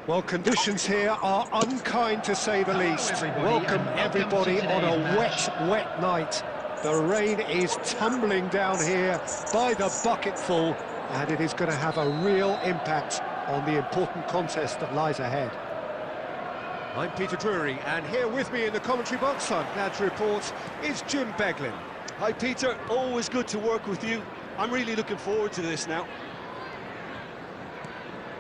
Well, conditions here are unkind to say the least. Welcome everybody on a wet night. The rain is tumbling down here by the bucketful, and it is going to have a real impact on the important contest that lies ahead. I'm Peter Drury, and here with me in the commentary box, I'm glad to report, is Jim Beglin. Hi Peter, always good to work with you. I'm really looking forward to this now.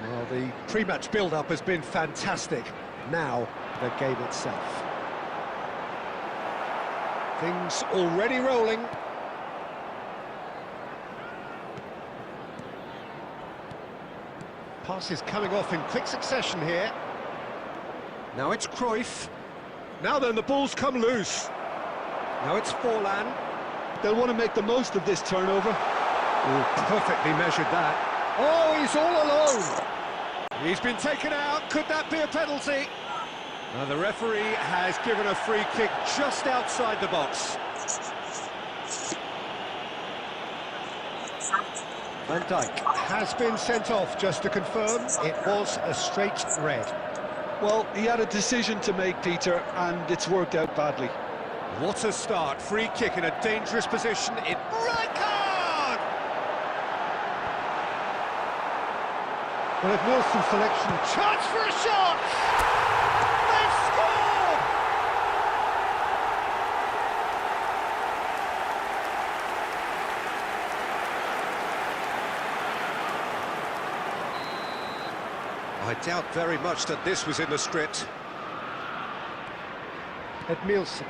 Well, the pre-match build-up has been fantastic. Now, the game itself. Things already rolling. Passes coming off in quick succession here. Now it's Cruyff. Now then, the ball's come loose. Now it's Forlan. They'll want to make the most of this turnover. Oh, perfectly measured that. Oh, he's all alone. He's been taken out. Could that be a penalty? The referee has given a free kick just outside the box. Van Dijk has been sent off, just to confirm. It was a straight red. Well, he had a decision to make, Peter, and it's worked out badly. What a start. Free kick in a dangerous position. Right card! Well, if Wilson's selection... Chance for a shot! They've scored! I doubt very much that this was in the script. Edmilson.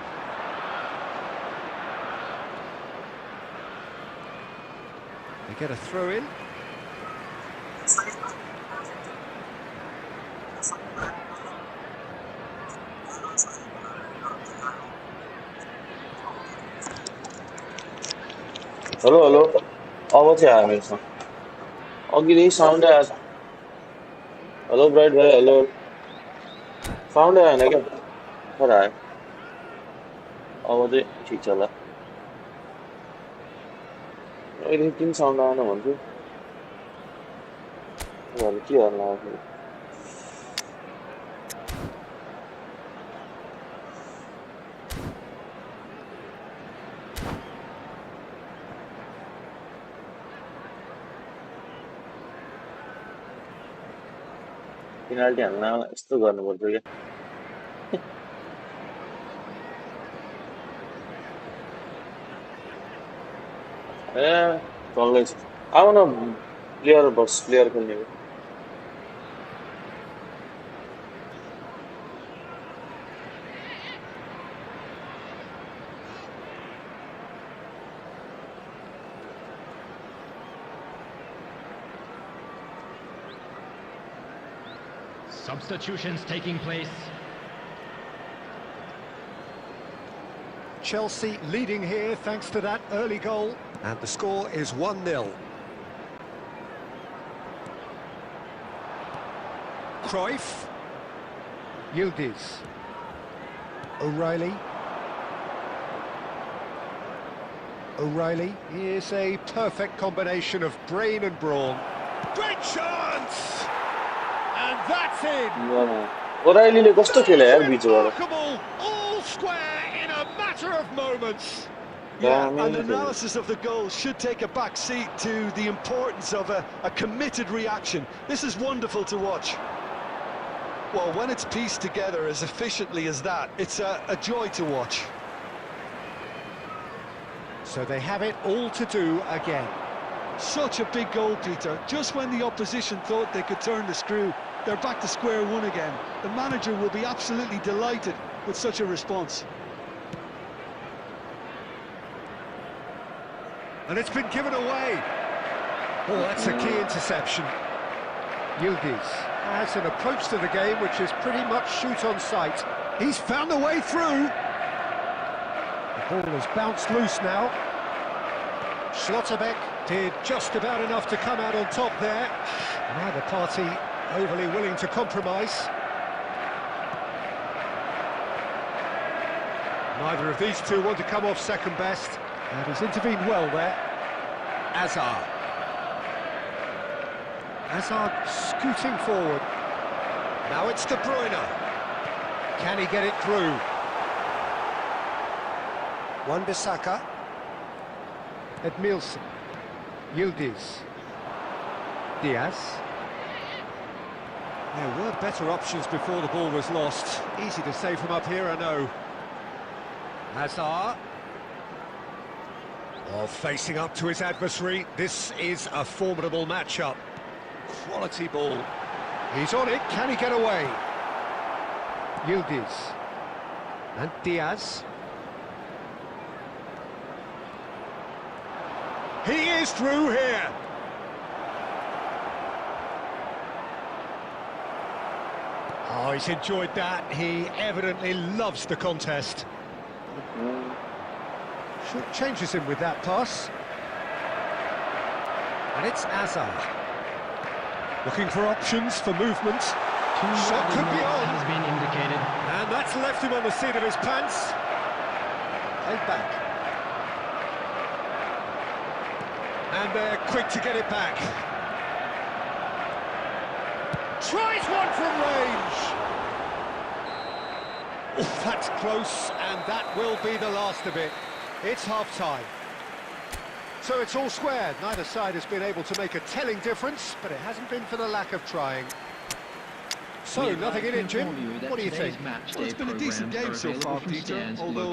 They get a throw in. Hello. आवाज आया मेरे साथ और ये sound आया hello bright भाई hello sound आया ना क्या हो रहा है आवाज ठीक चला ये तीन साउंड आया ना मुझे वाला क्या ना penalty हाल्न यस्तो गर्नुपर्छ क्या ए चल्दैछ आऊ न प्लेयर खेल्ने Substitutions taking place. Chelsea leading here thanks to that early goal, and the score is 1-0. Cruyff. Yildiz. O'Reilly. Is a perfect combination of brain and brawn. Great chance! And that's in! O'Reilly कस्तो खेले यार बीचबाट all square in a matter of moments. Yeah, and analysis of the goal should take a back seat to the importance of a committed reaction. This is wonderful to watch. Well, when it's pieced together as efficiently as that, it's a joy to watch. So they have it all to do again. Such a big goal, Peter. Just when the opposition thought they could turn the screw, they're back to square one again. The manager will be absolutely delighted with such a response. And it's been given away. Oh, that's a key interception. Yildiz has an approach to the game which is pretty much shoot on sight. He's found a way through. The ball has bounced loose now. Schlotterbeck did just about enough to come out on top there. Neither party overly willing to compromise. Neither of these two want to come off second best. And he's intervened well there. Hazard scooting forward. Now it's De Bruyne. Can he get it through? Wan-Bissaka. Edmilson. Yildiz. Diaz. There were better options before the ball was lost. Easy to say from up here, I know. Hazard. Oh, facing up to his adversary. This is a formidable matchup. Quality ball. He's on it. Can he get away? Yildiz. And Diaz. He is through here. Oh, he's enjoyed that. He evidently loves the contest. Short changes him with that pass. And it's Hazard. Looking for options for movement. Shot could be on. Has been indicated. And that's left him on the seat of his pants. Played back. And they're quick to get it back. Tries one from range. Oh, that's close, and that will be the last of it. It's half-time. So it's all square. Neither side has been able to make a telling difference, but it hasn't been for the lack of trying. So, nothing in it, Jim. What do you think? Well, it's been a decent game so far, Peter, although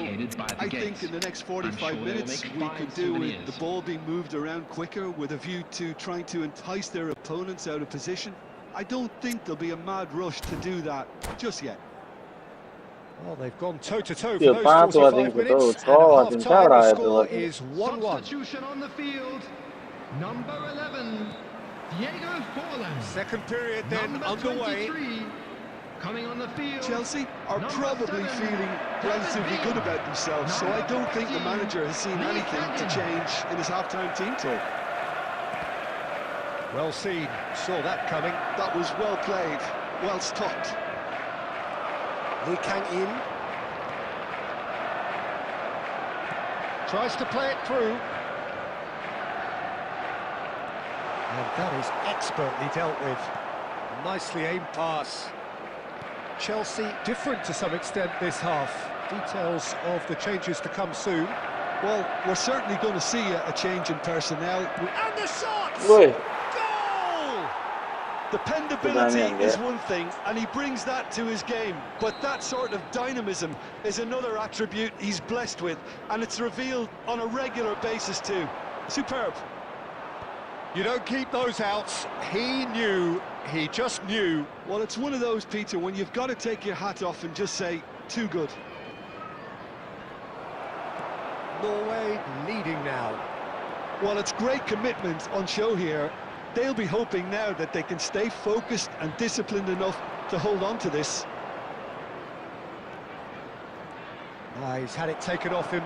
I think in the next 45 minutes we could do with the ball being moved around quicker with a view to trying to entice their opponents out of position. I don't think there'll be a mad rush to do that just yet. Well, they've gone toe-to-toe Io for parto those a 45 minutes, tempo, and so at I think half-time the I'll score have is 1-1. Substitution on the field. Number 11, Diego Forlan. Second period then Number underway. 23, coming on the field. Chelsea are Number probably 7, feeling relatively good about themselves, so I don't think the manager has seen anything to change in his half-time team talk. Well seen, saw that coming. That was well played, well stopped. Lee Kang-in. Tries to play it through. And that is expertly dealt with. Nicely aimed pass. Chelsea different to some extent this half. Details of the changes to come soon. Well, we're certainly going to see a change in personnel. And the shot! Oi, Goal! Dependability is one thing, and he brings that to his game. But that sort of dynamism is another attribute he's blessed with, and it's revealed on a regular basis too. Superb. You don't keep those outs. He knew, he just knew. Well, it's one of those, Peter, when you've got to take your hat off and just say, too good. Norway leading now. Well, it's great commitment on show here. They'll be hoping now that they can stay focused and disciplined enough to hold on to this. He's had it taken off him.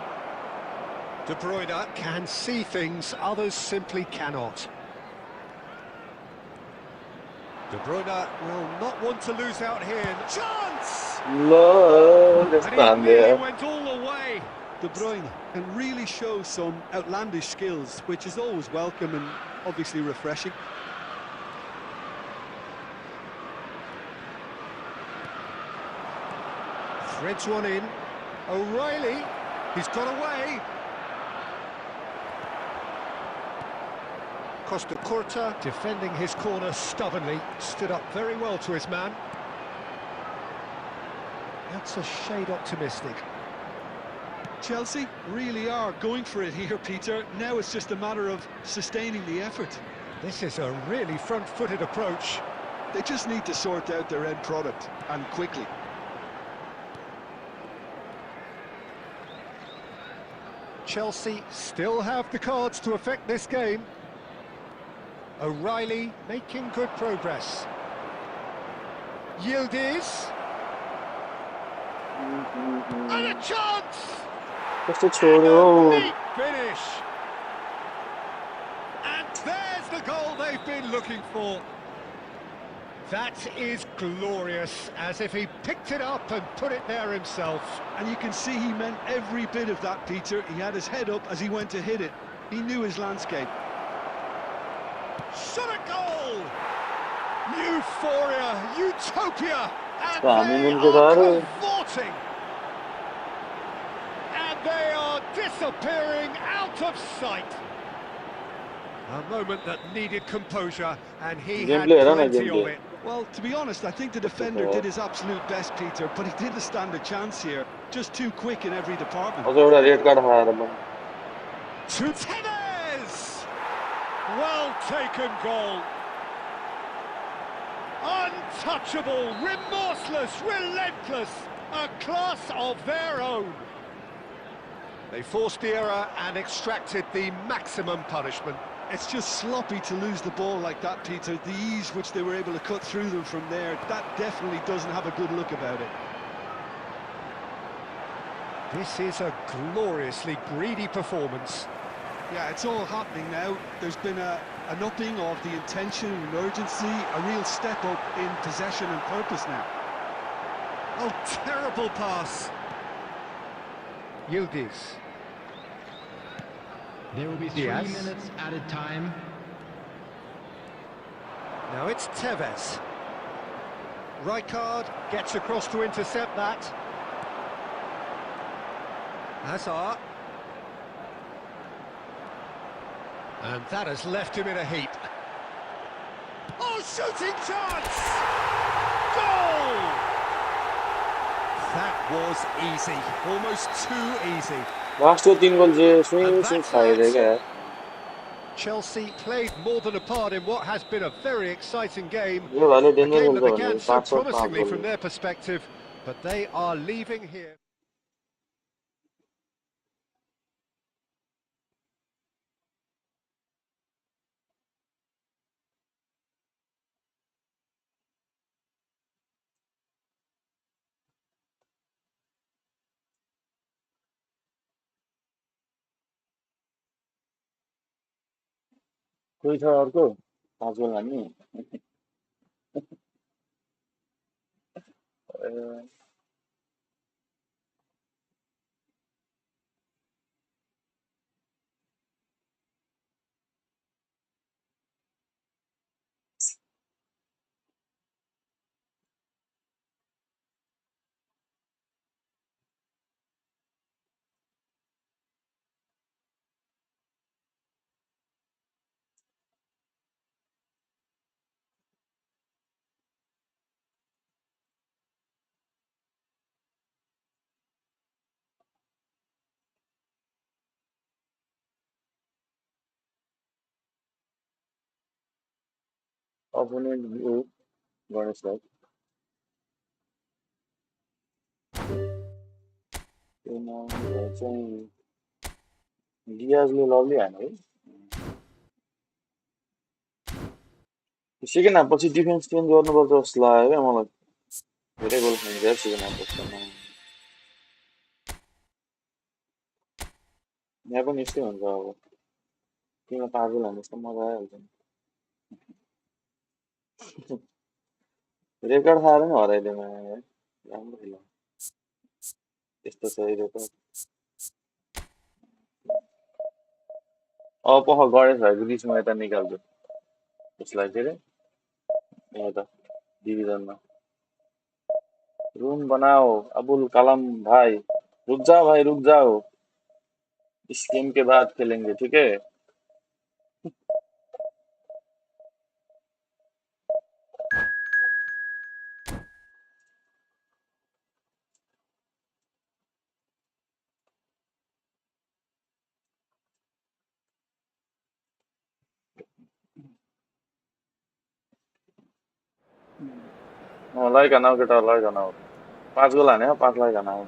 De Bruyne can see things others simply cannot. De Bruyne will not want to lose out here. Chance! lol, And stand he really there. went all the way. De Bruyne can really show some outlandish skills, which is always welcome and obviously refreshing. Threads one in. O'Reilly, he's got away. Costa Curta defending his corner stubbornly, stood up very well to his man. That's a shade optimistic. Chelsea really are going for it here, Peter. Now it's just a matter of sustaining the effort. This is a really front-footed approach. They just need to sort out their end product, and quickly. Chelsea still have the cards to affect this game. O'Reilly making good progress. Yildiz. And a chance! Just छोड़ो. Neat finish. And there's the goal they've been looking for. That is glorious, as if he picked it up and put it there himself. And you can see he meant every bit of that, Peter. He had his head up as he went to hit it. He knew his landscape. Shot a goal! Euphoria, utopia, and हामी they उनको are सारे cavorting. And they are disappearing out of sight. A moment that needed composure, and he had गेमप्ले हेर न plenty of गेमप्ले it. Well, to be honest, I think the defender did his absolute best, Peter, but he didn't stand a chance here. Just too quick in every department. अझ एउटा red card खाएर पनि To Tevez! Well taken goal. Untouchable, remorseless, relentless, a class of their own. They forced the error and extracted the maximum punishment. It's just sloppy to lose the ball like that, Peter. The ease which they were able to cut through them from there, that definitely doesn't have a good look about it. This is a gloriously greedy performance. Yeah, it's all happening now. There's been an upping of the intention and urgency, a real step up in possession and purpose now. Oh, terrible pass. Yildiz. There will be 3 Diaz. minutes added time. Now it's Tevez. Rijkaard gets across to intercept that. Hazard. And that has left him in a heap. Oh, shooting chance! Goal! That was easy, almost too easy. Last 3 goal J swing खाइदियो क्या Chelsea played more than a part in what has been a very exciting game. यो भाले A danger game खेल्छ that भने began so 5 5 promisingly goal from their perspective, but they are leaving here. कोही छ अर्को 5 गोल हान्ने opponent हो गणेशलाई त्यो नाम चाहिँ डियाजले लभली हान्यो है सेकेन्ड हाफ पछि डिफेन्स चेन्ज गर्नुपर्छ जस्तो लाग्यो क्या मलाई धेरै गोल खान्छ सेकेन्ड हाफ पछि यहाँ पनि यस्तै हुन्छ अब टिममा 5 गोल हान्ने जस्तो मजा आइहाल्छ रेकर्ड खाएर नि हराइदियो है राम्रो खेल्यो यस्तो छ रेकर्ड अब पख गणेश भएको बिचमा यता निकाल्छु उसलाई के अरे यता डिभिजनमा रूम बनाओ अबुल कलाम भाई रुक जाओ भाई रुक जाओ इस गेम के बाद खेलेंगे ठीक है लाइक आनाउ केटा लाइक आनाउ 5 गोल हाने 5 like आनाउ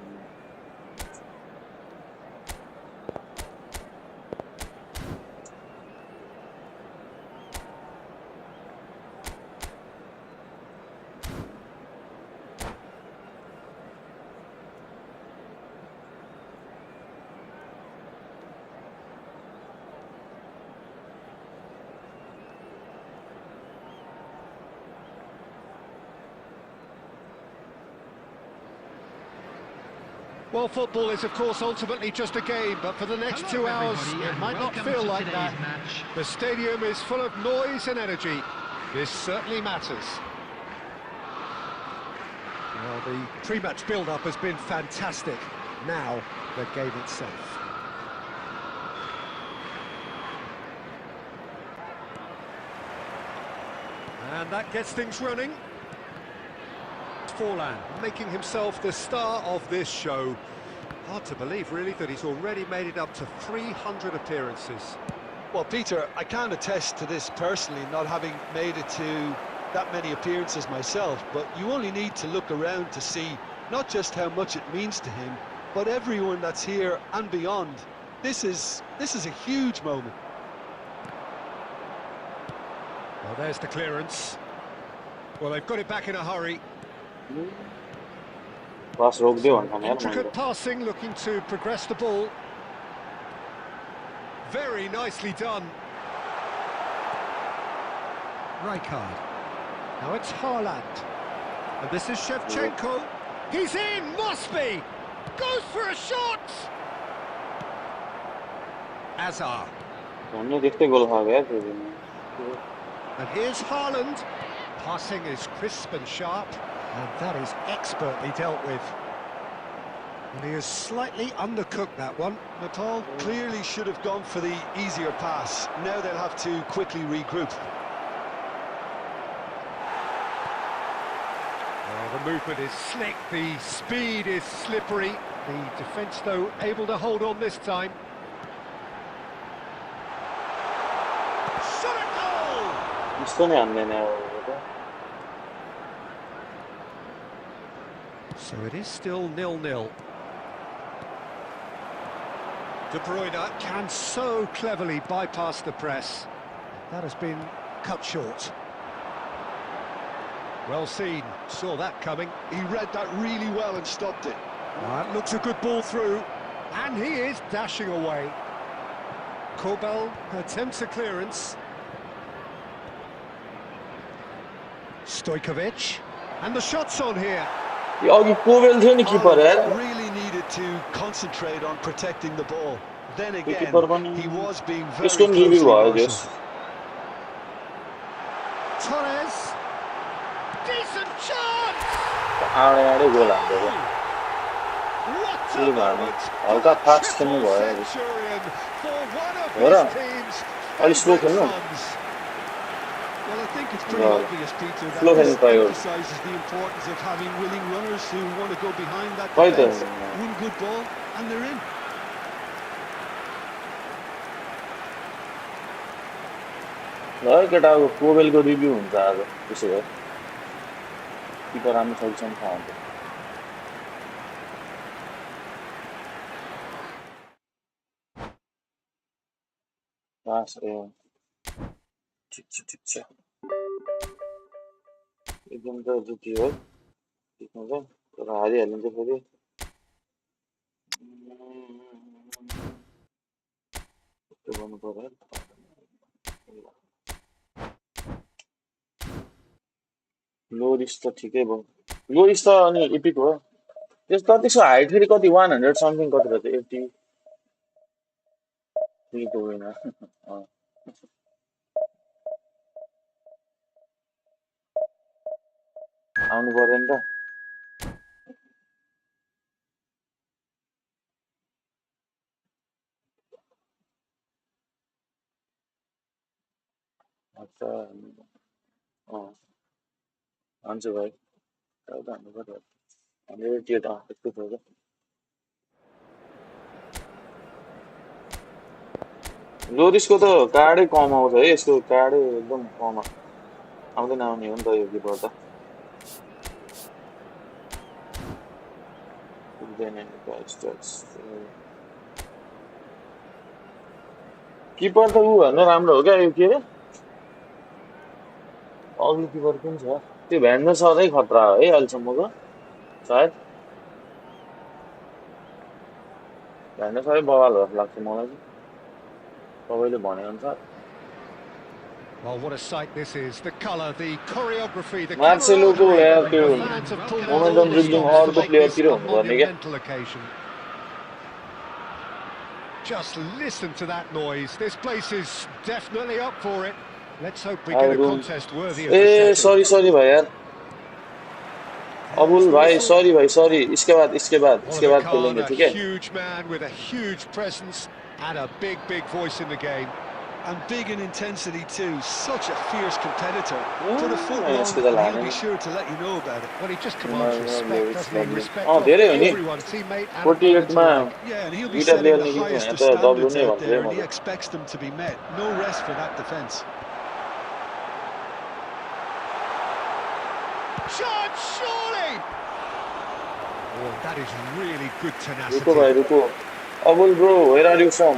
Well, football is, of course, ultimately just a game, but for the next 2 hours, it might not feel like that. The stadium is full of noise and energy. This certainly matters. Well, the pre-match build-up has been fantastic. Now, the game itself. And that gets things running. Forlan making himself the star of this show. Hard to believe, really, that he's already made it up to 300 appearances. Well, Peter, I can't attest to this personally, not having made it to that many appearances myself, but you only need to look around to see not just how much it means to him, but everyone that's here and beyond. This is a huge moment. Well, there's the clearance. Well, they've got it back in a hurry. Intricate passing, looking to progress the ball. Very nicely done. Rijkaard. Now it's Haaland. And this is Shevchenko. He's in, must be! Goes for a shot! Azar. And here's Haaland. Passing is crisp and sharp, and that is expertly dealt with. And he has slightly undercooked that one. Nepal clearly should have gone for the easier pass. Now they'll have to quickly regroup. Well, the movement is slick, the speed is slippery. The defence, though, able to hold on this time. Shot at goal! So it is still 0-0. De Bruyne can so cleverly bypass the press. That has been cut short. Well seen, saw that coming. He read that really well and stopped it. That looks a good ball through, and he is dashing away. Kobel attempts a clearance. Stojkovic, and the shot's on here. Really needed to concentrate on protecting the ball. Then again, he was being very closely marshaled. Torres, decent chance! What a moment for Centurion for one of his team's favourite sons. Well, I think it's pretty obvious, Peter, that this emphasises the importance of having willing runners who want to go behind that defence, win good ball, and they're in. Kovelको रिभ्यू हुन्छ आज त्यसो भए किपर राम्रो छ कि छैन थाहा हुन्छ पास ठिक छ एकदम त जित्यो हो ठिक हुन्छ तर हारिहाल्नु चाहिँ फेरि त्यो गर्नु पर्यो लोरिस त ठिकै भयो लोरिस त अनि एपिक हो त्यस कतिसको हाइट फेरि कति 100 समथिङ कति रहेछ 80 ठीक हो होइन आउनु पर्यो नि त अच्छा हुन्छ भाइ त हान्नु पर्यो हामीले त्यो त त्यस्तो थियो लोरिसको त कार्डै कम आउँछ है यसको कार्डै एकदम कम आउँदैन आउने हो नि त यो किपर त किपर त ऊ भन्नु राम्रो हो क्या यो के अरे अग्लो किपर कुन छ त्यो भ्यान्डर सधैँ खतरा हो है अहिलेसम्मको सायद भ्यान्डर सधैँ बवाल हो जस्तो लाग्छ मलाई चाहिँ सबैले भने अनुसार Well, what a sight this is. The colour, the choreography, the Marceloको यार त्यो मोमेन्टम ड्रिब्लिङ अर्को प्लेयरतिर हुनुपर्ने क्या monumental occasion. Just listen to that noise. This place is definitely up for it. Let's hope we get a contest worthy of the A setting. sorry भाई यार अबुल भाई sorry इसके बाद खेलेंगे a ठीक है huge man with a huge presence and a big voice in the game. And big in intensity too. Such a fierce competitor. Put a foot Yeah, wrong and he'll be sure to let you know about it. Well, he just commands respect, doesn't he? Respect Oh, of everyone, teammate and 48 opponent alike. Yeah, and he'll be Guitar setting player the नहीं highest है, of तो standards नहीं out बनते there, and he मतलब expects them to be met. No rest for that defence. Shot, surely! Oh, that is really good tenacity. रुको भाई रुको Abul bro where are you from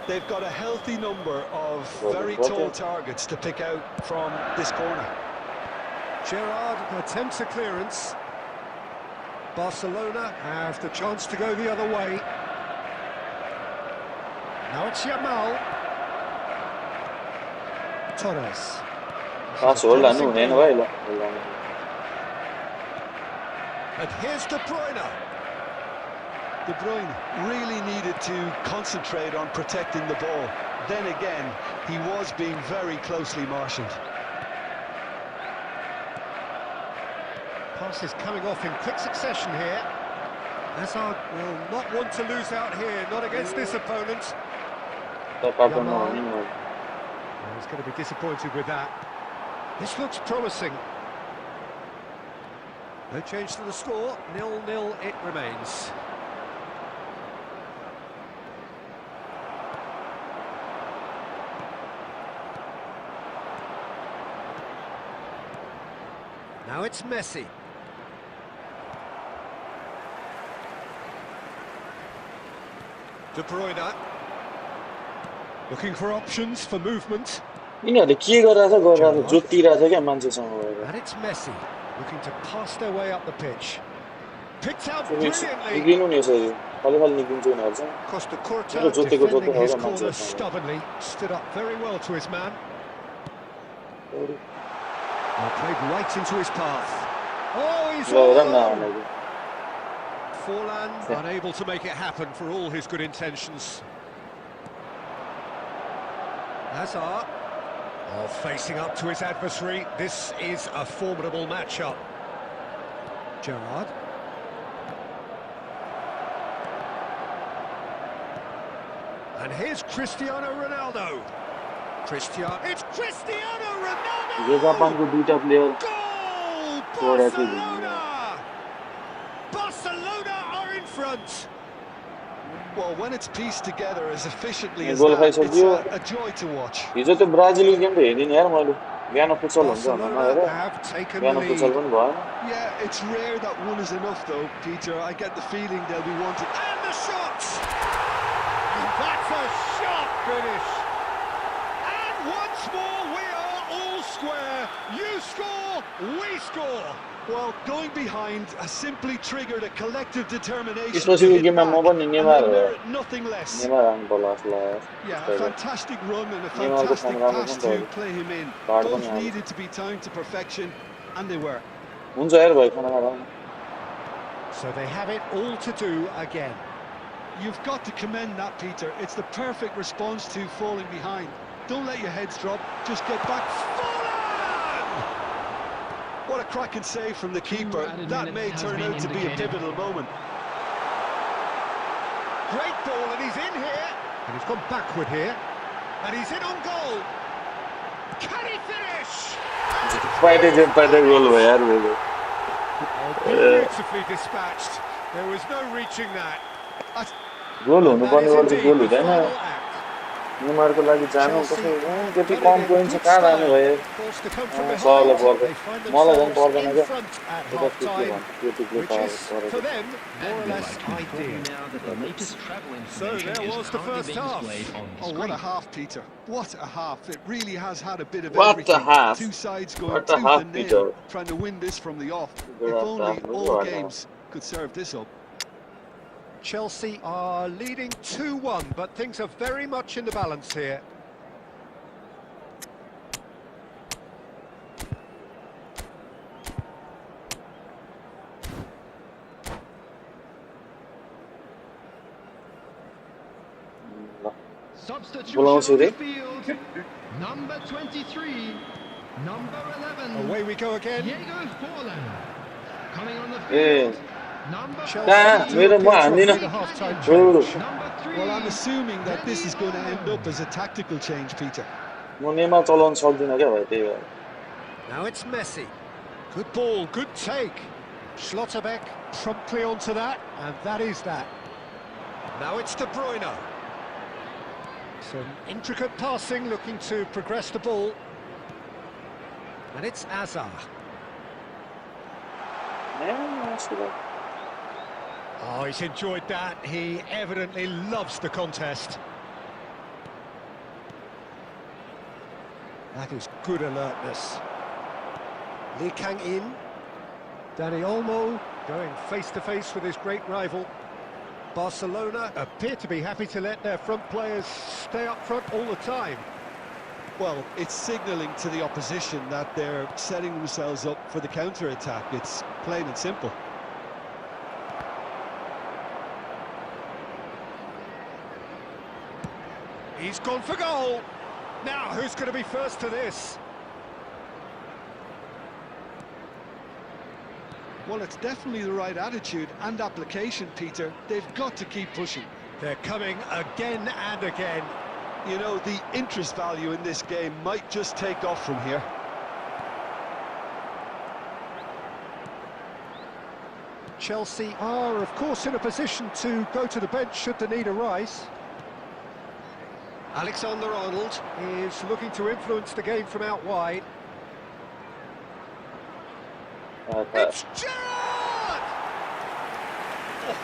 They've got a healthy number of very tall targets to pick out from this corner. Gerrard attempts a clearance. Barcelona have the chance to go the other way. Now it's Yamal. Torres. And here's De Bruyne. De Bruyne really needed to concentrate on protecting the ball. Then again, he was being very closely marshalled. Passes coming off in quick succession here. Hazard will not want to lose out here, not against this opponent. Yamal. He's going to be disappointed with that. This looks promising. No change to the score, 0-0 it remains. Now it's Messi. De Bruyne. Looking for options for movement. And it's Messi, looking to pass their way up the pitch. Picked out brilliantly. Costa Curta defending his corner stubbornly. Stood up very well to his man. Well, played right into his path. Oh, he's all alone. Forlan unable to make it happen for all his good intentions. Hazard, facing up to his adversary. This is a formidable matchup. Gerrard. And here's Cristiano Ronaldo. It's Cristiano Ronaldo! Goal! Barcelona! Barcelona are in front. Well, when it's pieced together as efficiently as that, it's a joy to watch. Barcelona have taken the lead. Yeah, it's rare that one is enough though, Peter. I get the feeling they'll be wanting. And the shot! That's a sharp finish. And once more we are all square. You score, we score. Well, going behind has simply triggered a collective determination to to hit hit back, and nothing less. Yeah, a fantastic run and a fantastic pass to play him in. Both needed to be timed to perfection, and they were. So they have it all to do again. You've got to commend that, Peter. It's the perfect response to falling behind. Don't let your heads drop, just get back. What a cracking save from the keeper. That may turn out to be a pivotal moment. Great ball, and he's in here. And he's gone backward here. And he's in on goal. Can he finish? Beautifully dispatched. There was no reaching that. Neymar को लागि जानु कसै त्यति कम point छ कहाँ जानु भयो सरले पर्छ मलाई झन् पर्दैन के For them, more or less ideal. So there was the first half. Oh, what a half, Peter. What a half. It really has had a bit of What everything. a half. Two sides going What a tooth half, and nail, Peter. trying to win this from the off. If What a only half. all games could serve this up. Chelsea are leading 2-1, but things are very much in the balance here. Substitution on the field. Number 23. Number 11. Away we go again. Diego Forlan. Coming on the field. Number Number 3. Well, I'm assuming that this is going to end up as a tactical change, Peter. Now it's Messi. Good ball, good take. Schlotterbeck promptly onto that, and that is that. Now it's De Bruyne. Some intricate passing, looking to progress the ball. And it's Hazard. Oh, he's enjoyed that. He evidently loves the contest. That is good alertness. Lee Kang-in. Dani Olmo going face-to-face with his great rival. Barcelona appear to be happy to let their front players stay up front all the time. Well, it's signalling to the opposition that they're setting themselves up for the counter-attack. It's plain and simple. He's gone for goal. Now, who's going to be first to this? Well, it's definitely the right attitude and application, Peter. They've got to keep pushing. They're coming again and again. You know, the interest value in this game might just take off from here. Chelsea are, of course, in a position to go to the bench should the need arise. Alexander-Arnold is looking to influence the game from out wide. It's Gerrard! Oh,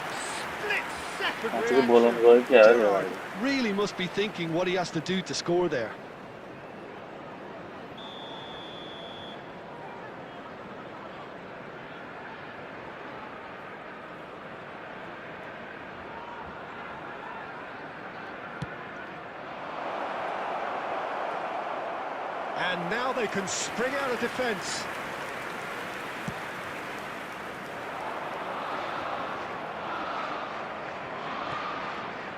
split-second reaction. Gerrard really must be thinking what he has to do to score there. And now they can spring out of defence.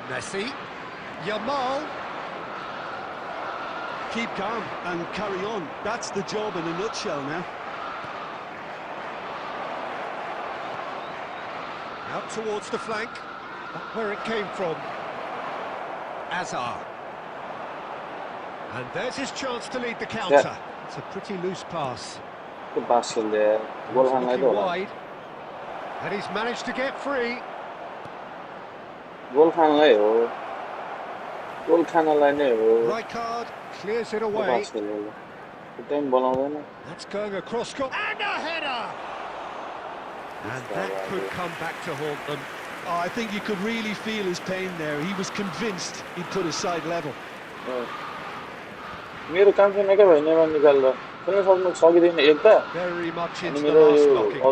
Messi, Yamal. Keep calm and carry on. That's the job in a nutshell now. Out towards the flank. Not where it came from. Hazard. And there's his chance to lead the counter. Yeah. It's a pretty loose pass. The basket there. Looking wide. And he's managed to get free. Rijkaard clears it away. That's going across goal. And a header! And that could come back to haunt them. Oh, I think you could really feel his pain there. He was convinced he'd put his side level. Very much into the last blockings.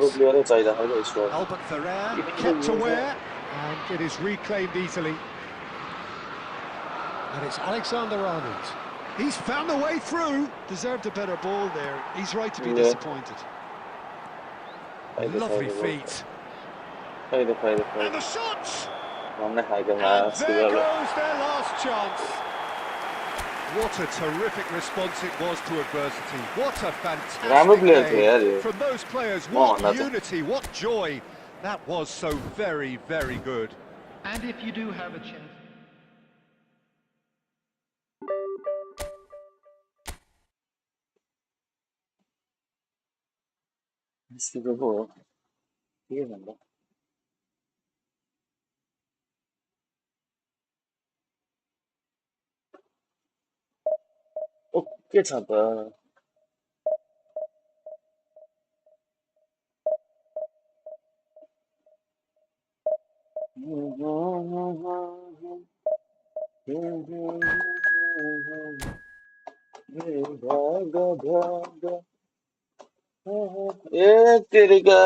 Albert Ferrer kept aware, and it is reclaimed easily. And it's Alexander-Arnold. He's found the way through. Deserved a better ball there. He's right to be disappointed. Lovely feet. And the shots! And there goes their last chance. What a terrific response it was to adversity. What a fantastic game from those players. What unity, what joy. That was so very, very good. And if you do have a chance. 괜찮다. ये तेरे का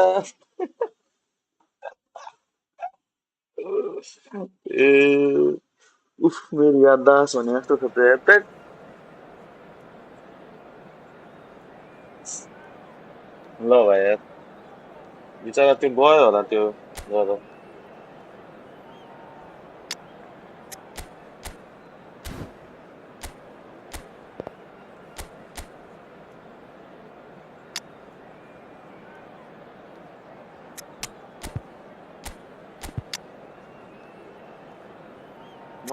उफ मेरी याददाश्त होने तो खतरे है पेट ल भाइ यार बिचारा त्यो गयो होला त्यो गयो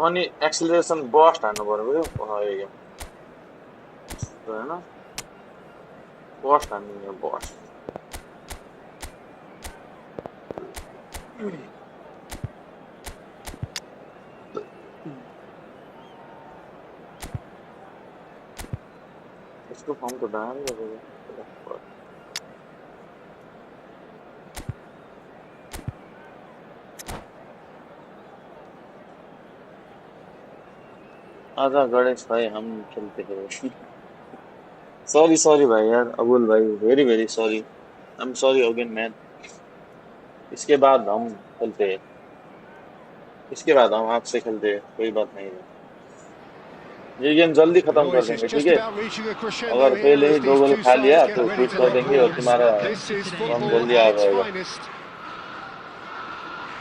अनि एक्सेलरेसन बस्ट हान्नु पर्यो यो हैन बस्ट हान्नु यो बस्ट इसको फॉर्म तो डाल लगेगा आजा गणेश भाई हम खेलते हैं सॉरी भाई यार अबुल भाई very very sorry I am sorry again man इसके बाद हम खेलते हैं इसके बाद हम आपसे खेलते हैं कोई बात नहीं है ये गेम जल्दी खत्म कर देंगे ठीक है अगर पहले ही 2 गोल खा लिया तो क्विट कर देंगे और तुम्हारा फॉर्म जल्दी आ जाएगा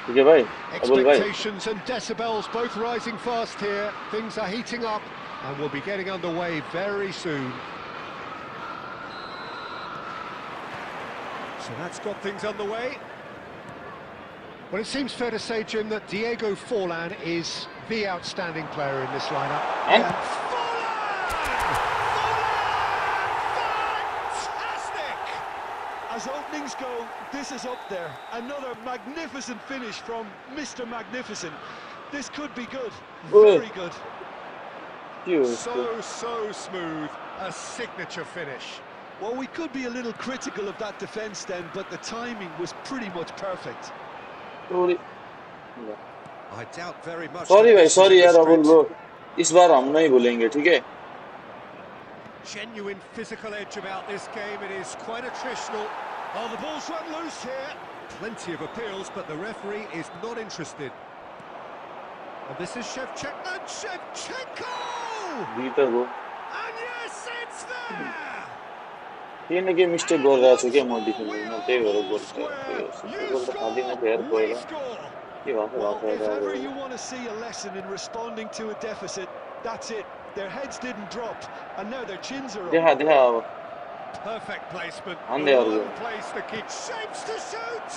ठीक है भाई अबुल भाई Expectations and decibels both rising fast here. Things are heating up and we'll be getting underway very soon. So that's got things underway. Well, it seems fair to say, Jim, that Diego Forlan is the outstanding player in this lineup. And Fantastic! As openings go, this is up there. Another magnificent finish from Mr. Magnificent. This could be good. Very good. So smooth. A signature finish. Well, we could be a little critical of that defence then, but the timing was pretty much perfect. I doubt very much. Sorry भाई sorry यार Abul bro इस बार हम नहीं भूलेंगे ठीक है Genuine physical edge about this game. It is quite attritional. Oh, the ball's run loose here. Plenty of appeals, but the referee is not interested. And this is Shevchenko! भीतर गो And yes, it's there! ये ने के mistake कर रहा छ के म defence में त्यही भएर गोल गोल त खाली न फेर कोइला के Well, if ever you want to see a lesson in responding to a deficit, that's it. Their heads didn't drop, and now their chins are up. देखा अब Perfect placement. And there we One go. place to keep shapes to shoot.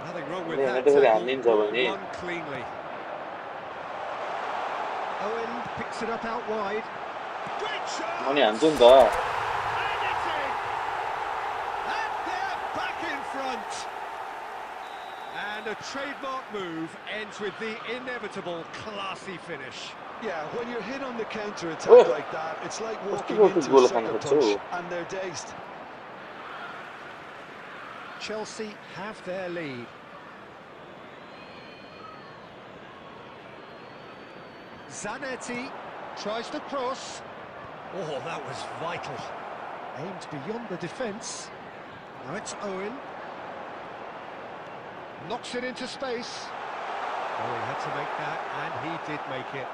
Nothing wrong with Yeah, that. that's what I He mean, brought Giovanni. one cleanly. Owen picks it up out wide. Great shot. अनि हान्छ नि त And it's in. And they're back in front. And a trademark move ends with the inevitable classy finish. Yeah, when you're hit on the counter-attack like that, it's like walking into a sucker punch, and they're dazed. Chelsea have their lead. Zanetti tries to cross. Oh, that was vital. Aimed beyond the defence. Now it's Owen. Knocks it into space. Oh, he had to make that, and he did make it.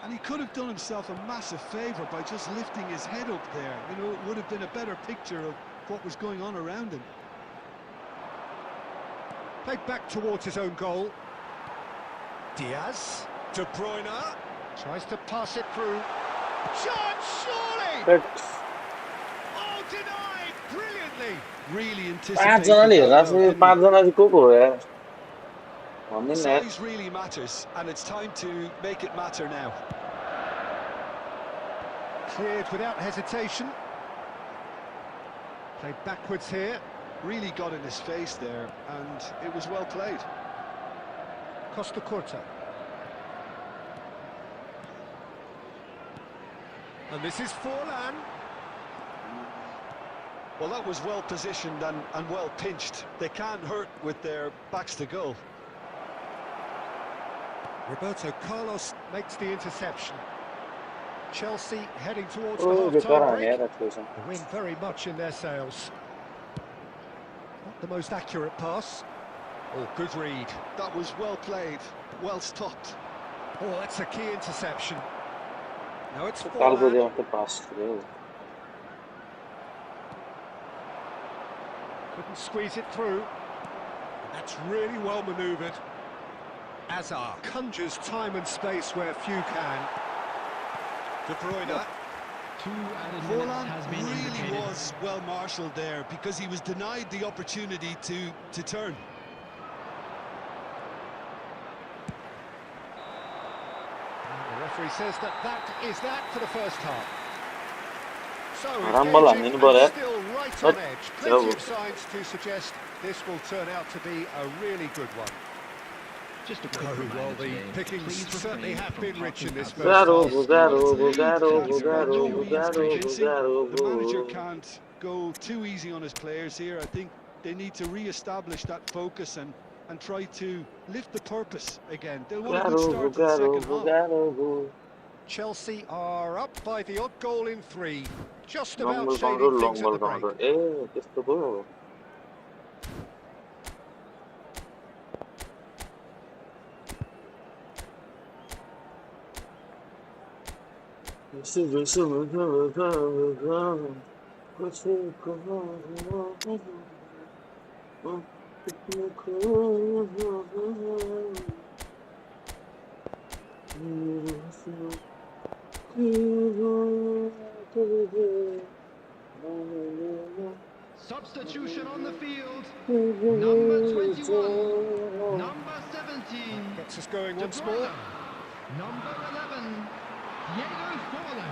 And he could have done himself a massive favour by just lifting his head up there. You know, it would have been a better picture of what was going on around him. Played back towards his own goal. Diaz. De Bruyne. Tries to pass it through. Shot, surely! Oh, denied! Brilliantly! Really 5 जनाले हेर्दा चाहिँ 5 जना चाहिँ को हो यार भन्दिन यार Size really matters, and it's time to make it matter now. Cleared without hesitation. Played backwards here. Really got in his face there, and it was well played. Costa Curta. And this is Forlan. Well, that was well positioned and well pinched. They can't hurt with their backs to goal. Roberto Carlos makes the interception. Chelsea heading towards the half-time break. The wind very much in their sails. Not the most accurate pass. Oh, good read. That was well played, well stopped. Oh, that's a key interception. Now it's Forlan. Couldn't squeeze it through. That's really well manoeuvred. Azar conjures time and space where few can. De Bruyne. 2 added minutes Forlan has been really indicated. was well marshalled there because he was denied the opportunity to turn. referee says that is that for the first half. So Rumble engaging and and still right on edge. Plenty yeah. of signs to suggest this will turn out to be a really good one. Just a quick Oh, well, reminder the today, pickings please certainly refrain have from been rich in talking this outside first Bugaro, half. Bugaro, Well, it's a lead. Bugaro, That's by Bugaro, no means Bugaro, convincing. Bugaro, The manager Bugaro. can't go too easy on his players here. I think they need to re-establish that focus and try to lift the purpose again. They'll want a good start to the second half. Chelsea are up by the odd goal in 3. Just Long about ball shading counter, long things at ball the break. counter. Eh, kisko ball? Substitution on the field. Number 21. Number 17. Gets us going once Dribbling. more. Number 11.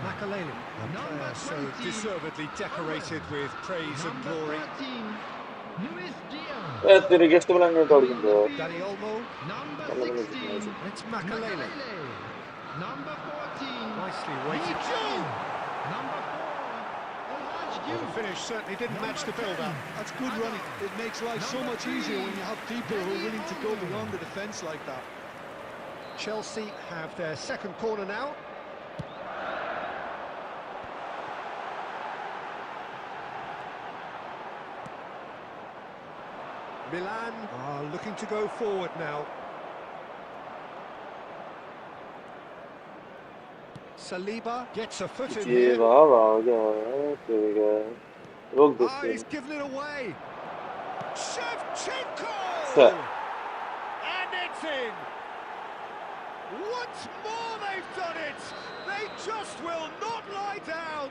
Makaleli, a player so 20. deservedly decorated with praise and glory. 13. Luis Diaz. तेरे guest बनाने में तोड़ दूँगा. Dani Olmo. Number Number 16. It's Makaleli. Number 14. Nicely weighted. Number 4. Well, the finish certainly didn't match the build-up. That's good running. It makes life so much easier when you have people who are willing to go beyond the defence like that. Chelsea have their second corner now. Milan are looking to go forward now. Saliba gets a foot in ये here. वाह वाह क्या तेरे रोक दो. He's given it away. Shevchenko! Sir. And it's in. Once more they've done it. They just will not lie down.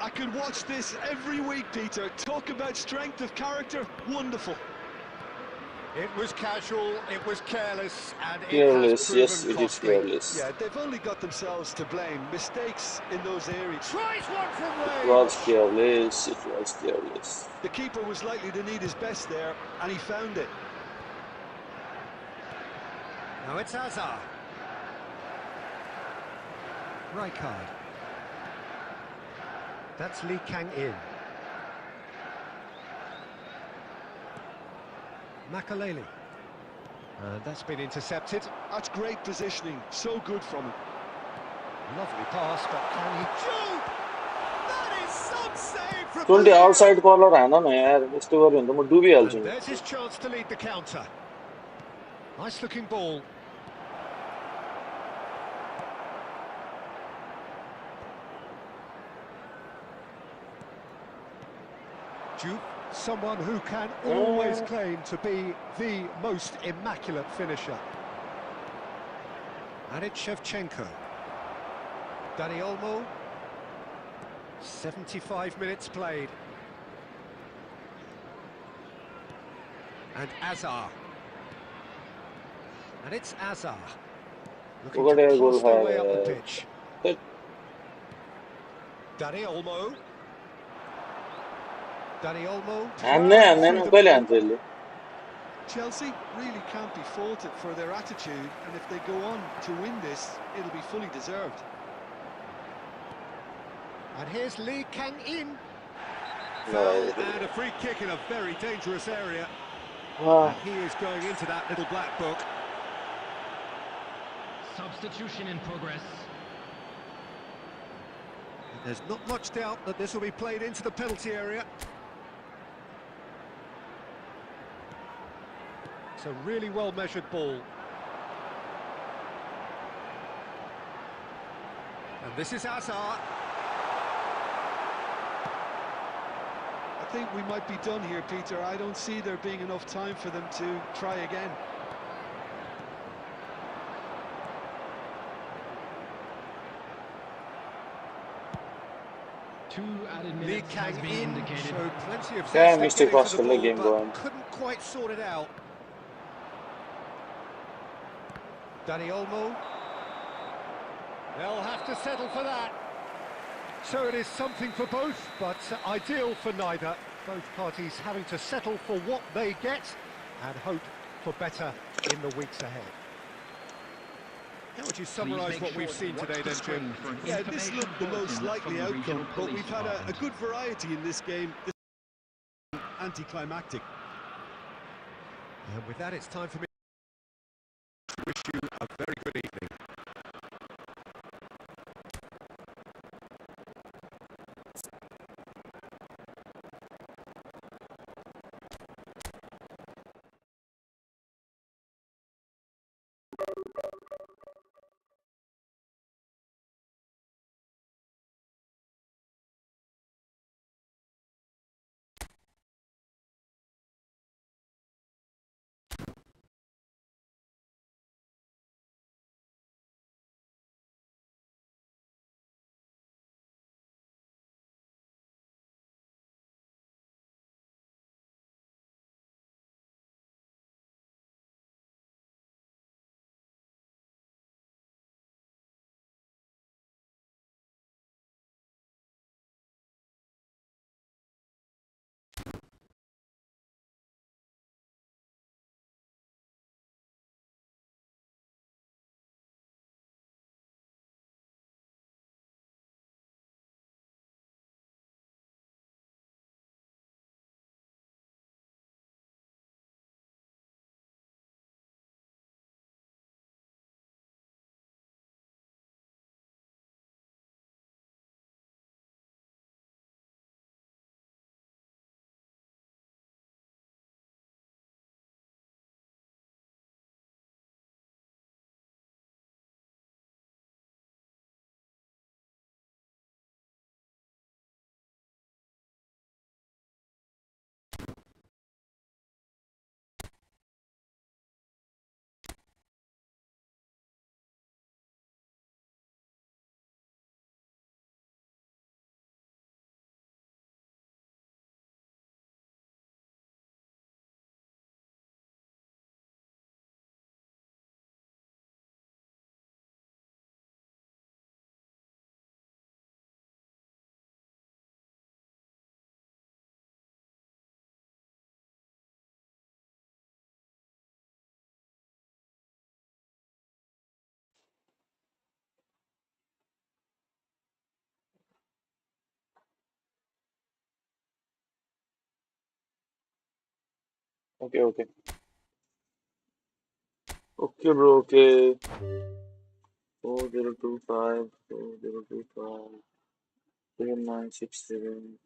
I could watch this every week, Peter. Talk about strength of character. Wonderful. It was casual, it was careless, and it Careless, has yes, proven it is costly. careless. Yeah, they've only got themselves to blame. Mistakes in those areas. Tries one from It range. was careless. It was careless. The keeper was likely to need his best there, and he found it. Now it's Hazard. Rijkaard. That's Lee Kang-in. Makaleli. And that's been intercepted. That's great positioning. So good from him. Lovely pass, but can he shoot? That is some save from 20 the outside corner है ना मैं यार इसके बारे में तो मैं डूबी हाल And there's his chance to lead the counter. Nice looking ball. Jupe, someone who can always claim to be the most immaculate finisher. And it's Shevchenko. Dani Olmo. 75 minutes played. And Azar. And it's Azar. Looking to pass their way up the pitch. Dani Olmo. Dani Olmo. Chelsea really can't be faulted for their attitude, and if they go on to win this, it'll be fully deserved. And here's Lee Kang-in. No. And a free kick in a very dangerous area. हाँ And he is going into that little black book. Substitution in progress. There's not much doubt that this will be played into the penalty area. It's a really well-measured ball. And this is Hazard. I think we might be done here, Peter. I don't see there being enough time for them to try again. Two added Lee minutes has been Kang-in indicated. showed plenty of Yeah, zest missed getting it to fast the in the ball, game but going. couldn't quite sort it out. Dani Olmo. have to settle for that. So it is something for both, but ideal for neither. Both parties having to settle for what they get and hope for better in the weeks ahead. How would you summarise what we've seen today then, Jim? Yeah, this looked the most likely outcome, but we've had a good variety in this game. This is anticlimactic. And with that, it's time for me to wish you a very good evening. Okay, okay. Okay, bro, okay. 4025, 4025, 7967,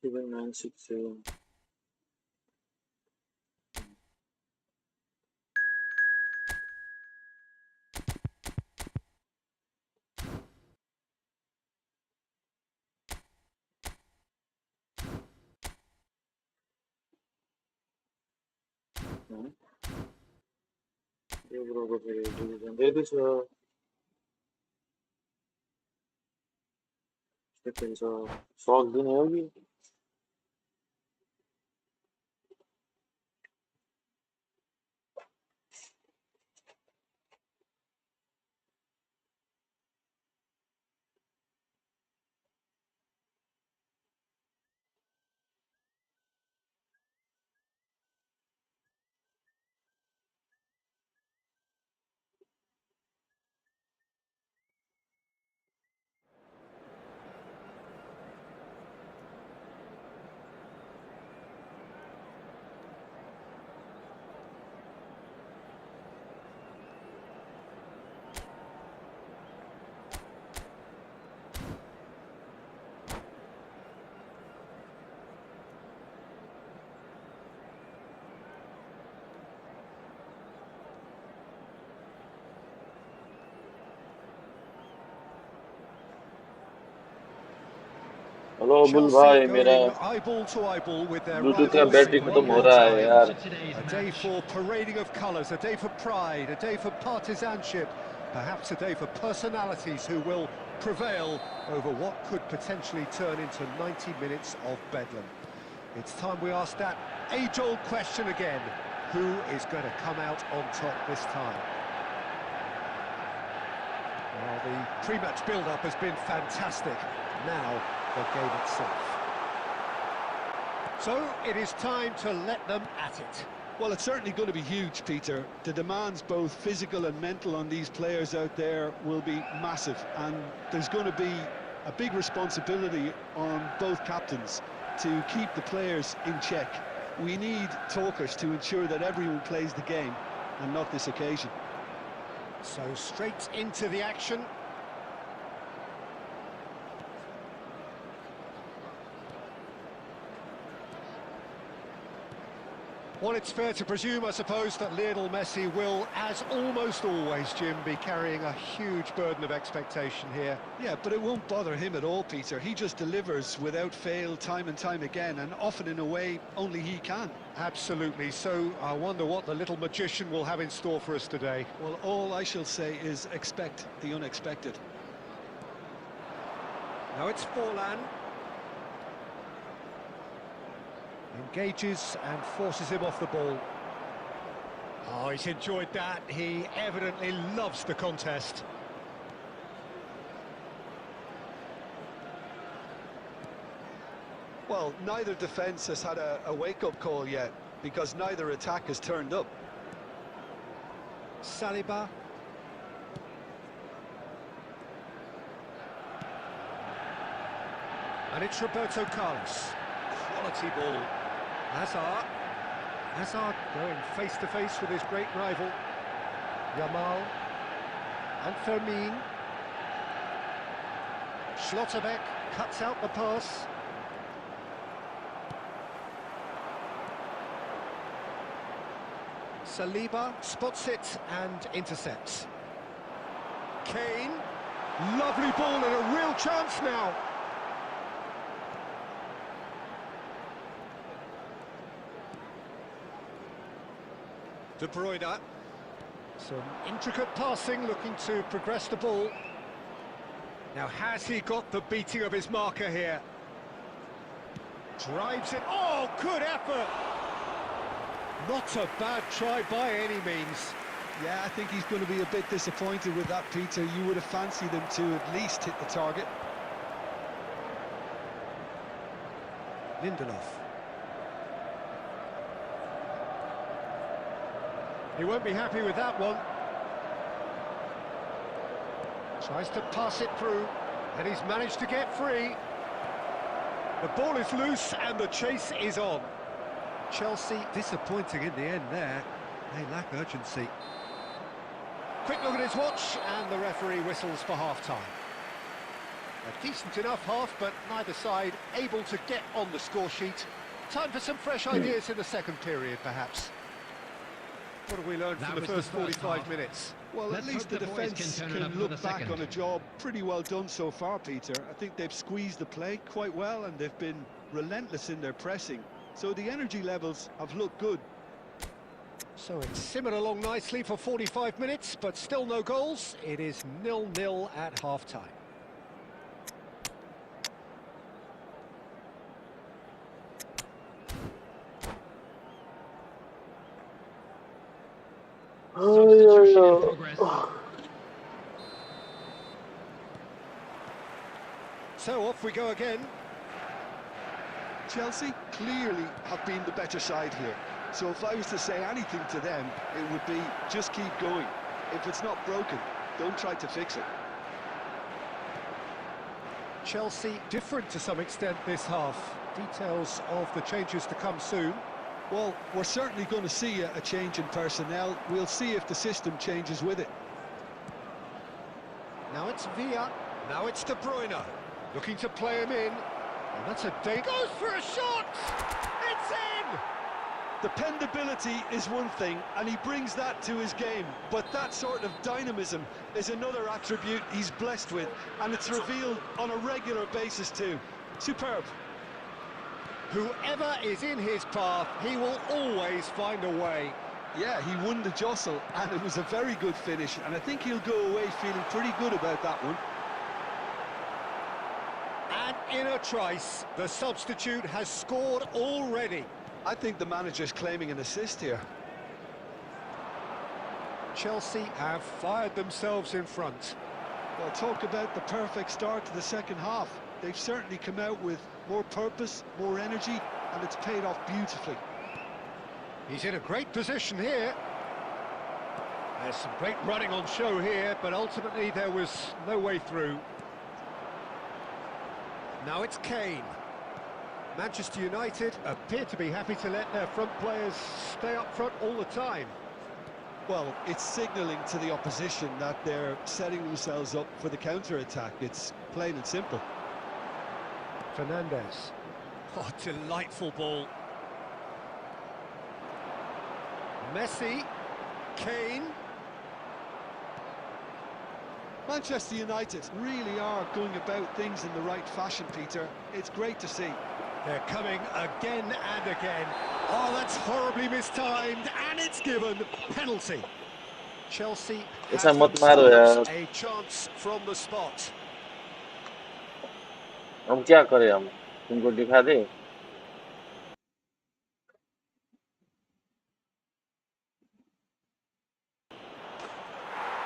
7967. Yeah, bro, okay. There is a fog in here. Hello Abul Chelsea भाई मेरा going eyeball to eyeball with their Bluetooth का rivals battery in खत्म one हो more रहा है time. यार A day for parading of colours, a day for pride, a day for partisanship, perhaps a day for personalities who will prevail over what could potentially turn into 90 minutes of bedlam. It's time we ask that age-old question again. Who is going to come out on top this time? Well, the pre-match build-up has been fantastic. Now, the game itself. So, it is time to let them at it. Well, it's certainly going to be huge, Peter. The demands, both physical and mental, on these players out there will be massive, and there's going to be a big responsibility on both captains to keep the players in check. We need talkers to ensure that everyone plays the game, and not this occasion. So straight into the action. Well, it's fair to presume, I suppose, that Lionel Messi will, as almost always, Jim, be carrying a huge burden of expectation here. Yeah, but it won't bother him at all, Peter. He just delivers without fail time and time again, and often in a way only he can. Absolutely. So I wonder what the little magician will have in store for us today. Well, all I shall say is expect the unexpected. Now it's Forlan. Engages and forces him off the ball. Oh, he's enjoyed that. He evidently loves the contest. Well, neither defence has had a wake-up call yet, because neither attack has turned up. Saliba. And it's Roberto Carlos. Quality ball. Hazard going face-to-face with his great rival. Yamal. And Fermin. Schlotterbeck cuts out the pass. Saliba spots it and intercepts. Kane. Lovely ball and a real chance now. De Bruyne. Some intricate passing, looking to progress the ball. Now, has he got the beating of his marker here? Drives it. Oh, good effort! Not a bad try by any means. Yeah, I think he's going to be a bit disappointed with that, Peter. You would have fancied him to at least hit the target. Lindelof. He won't be happy with that one. Tries to pass it through, and he's managed to get free. The ball is loose, and the chase is on. Chelsea disappointing in the end there. They lack urgency. Quick look at his watch, and the referee whistles for half-time. A decent enough half, but neither side able to get on the score sheet. Time for some fresh ideas in the second period, perhaps. What have we learned from the first 45 minutes? Well, at least the defence can look back on a job pretty well done so far, Peter. I think they've squeezed the play quite well, and they've been relentless in their pressing. So the energy levels have looked good. So it's simmered along nicely for 45 minutes, but still no goals. It is 0-0 at half-time. Substitution in progress. So off we go again. Chelsea clearly have been the better side here. So if I was to say anything to them, it would be just keep going. If it's not broken, don't try to fix it. Chelsea different to some extent this half. Details of the changes to come soon. Well, we're certainly going to see a change in personnel. We'll see if the system changes with it. Now it's Villa. Now it's De Bruyne. Looking to play him in. And that's a day. Goes for a shot! It's in! Dependability is one thing, and he brings that to his game. But that sort of dynamism is another attribute he's blessed with. And it's revealed on a regular basis too. Superb. Whoever is in his path, he will always find a way. Yeah, he won the jostle, and it was a very good finish, and I think he'll go away feeling pretty good about that one. And in a trice, the substitute has scored already. I think the manager's claiming an assist here. Chelsea have fired themselves in front. Well, talk about the perfect start to the second half. They've certainly come out with more purpose, more energy, and it's paid off beautifully. He's in a great position here. There's some great running on show here, but ultimately there was no way through. Now it's Kane. Manchester United appear to be happy to let their front players stay up front all the time. Well, it's signalling to the opposition that they're setting themselves up for the counter-attack. It's plain and simple. Fernandes. Oh, delightful ball. Messi. Kane. Manchester United really are going about things in the right fashion, Peter. It's great to see. They're coming again and again. Oh, that's horribly mistimed, and it's given. Penalty. Chelsea have ऐसा मत मारो यार. a chance from the spot. हम क्या करें हम? तुमको दिखा दे.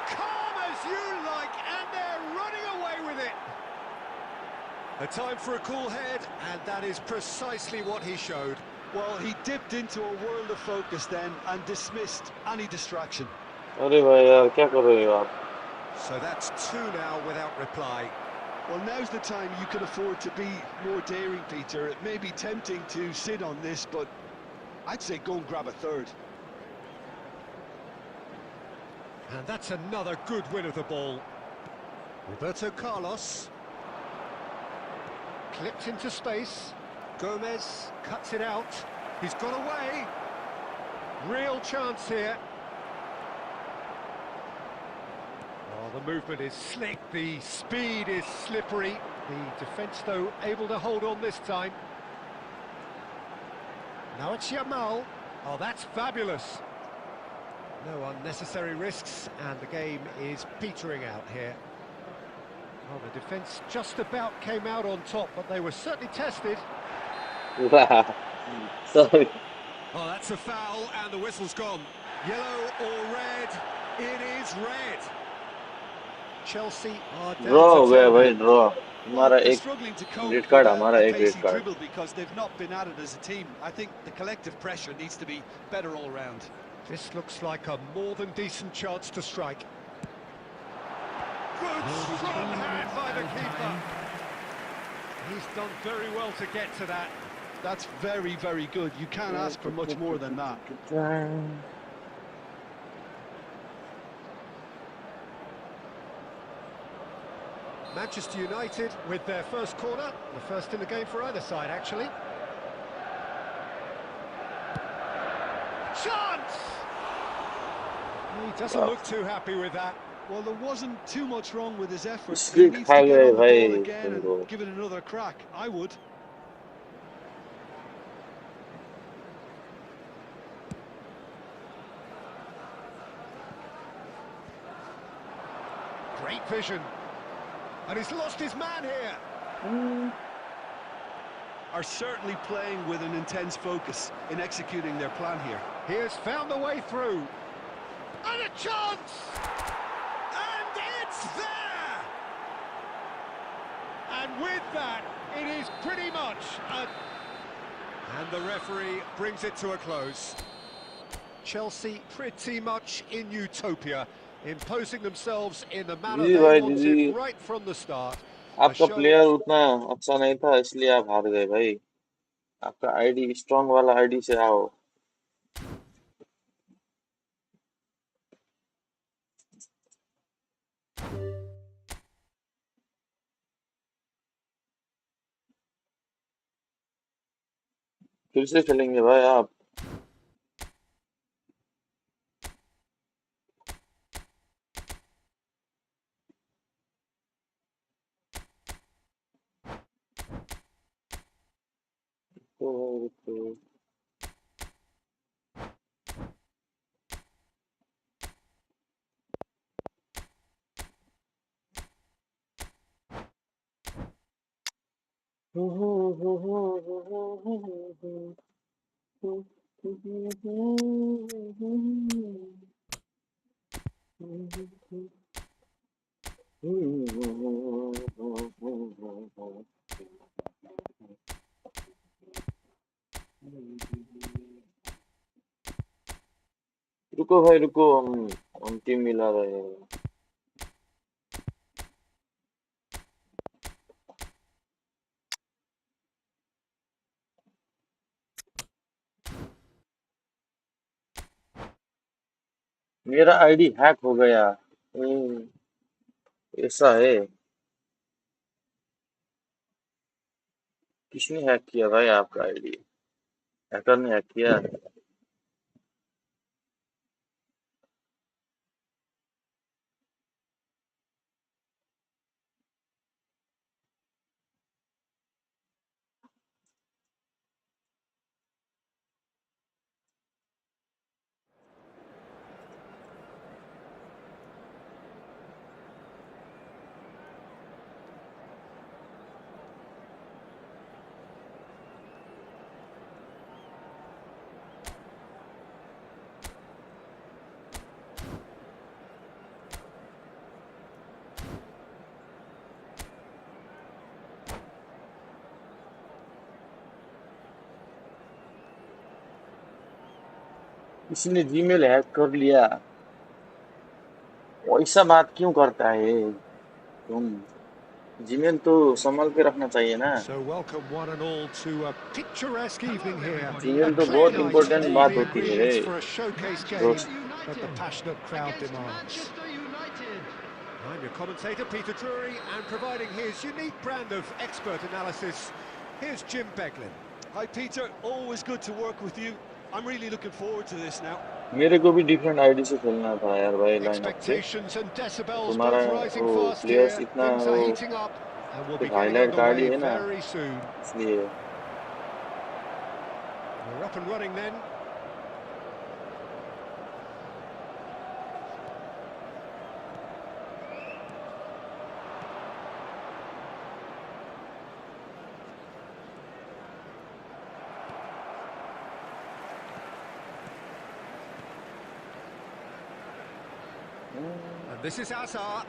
Calm as you like, and they're running away with it. A time for a cool head, and that is precisely what he showed. Well, he dipped into a world of focus then and dismissed any distraction. अरे भाई यार क्या कर रहे हो आप? So that's two now without reply. Well, now's the time you can afford to be more daring, Peter. It may be tempting to sit on this, but I'd say go and grab a third. And that's another good win of the ball. Roberto Carlos. Clipped into space. Gomez cuts it out. He's got away. Real chance here. Oh, the movement is slick. The speed is slippery. The defence, though, able to hold on this time. Now it's Yamal. Oh, that's fabulous. No unnecessary risks, and the game is petering out here. Well, the defence just about came out on top, but they were certainly tested. Sorry. Oh, that's a foul, and the whistle's gone. Yellow or red? It is red. Chelsea are down Draw to गया 10. भाई draw. हमारा They're एक struggling to cope red with card, a हमारा एक pacey red card. dribble because they've not been at it as a team. I think the collective pressure needs to be better all round. This looks like a more than decent chance to strike. Good strong hand by the keeper. He's done very well to get to that. That's very, very good. You can't ask for much more than that. Manchester United with their first corner, the first in the game for either side, actually. Chance! He doesn't look too happy with that. Well, there wasn't too much wrong with his effort. He Street needs to get on the highway, ball bhai, again तुमको. and give it another crack. I would. Great vision. And he's lost his man here. Are certainly playing with an intense focus in executing their plan here. He has found a way through. And a chance! And it's there! And with that, it is pretty much a... And the referee brings it to a close. Chelsea pretty much in utopia, imposing themselves in the manner जी they भाई wanted जी, right from the start. A आपका show player उतना अच्छा नहीं था इसलिए आप हार गए भाई. आपका आईडी स्ट्रॉन्ग वाला आईडी से आओ. फिर से खेलेंगे भाई आप. तो रुको भाई रुको हम टीम मिला रहे हैं मेरा आईडी हैक हो गया ऐसा है किसने हैक किया भाई आपका आईडी हैकर ने हैक किया किसी ने जीमेल हैक कर लिया ऐसा बात क्यों करता है तुम जीमेल तो संभाल के रखना चाहिए ना So welcome one and all to a picturesque evening here. Gmail A तो clear बहुत night, इम्पोर्टेंट all बात the होती है ingredients for a showcase game दोस्त that the passionate crowd against demands. Manchester United. I'm your commentator, Peter Drury, and providing his unique brand of expert analysis, here's Jim Beglin. Hi Peter, always good to work with you. I'm really looking forward to this now. मेरे को भी different ID से खेलना था यार भाई lineup से Expectations and decibels तुम्हारा both rising वो fast प्लेयर्स here. इतना Things are वो heating up, and we'll be getting highlight card he underway है ना very soon. इसलिए We're up and running then. And this is Hazard.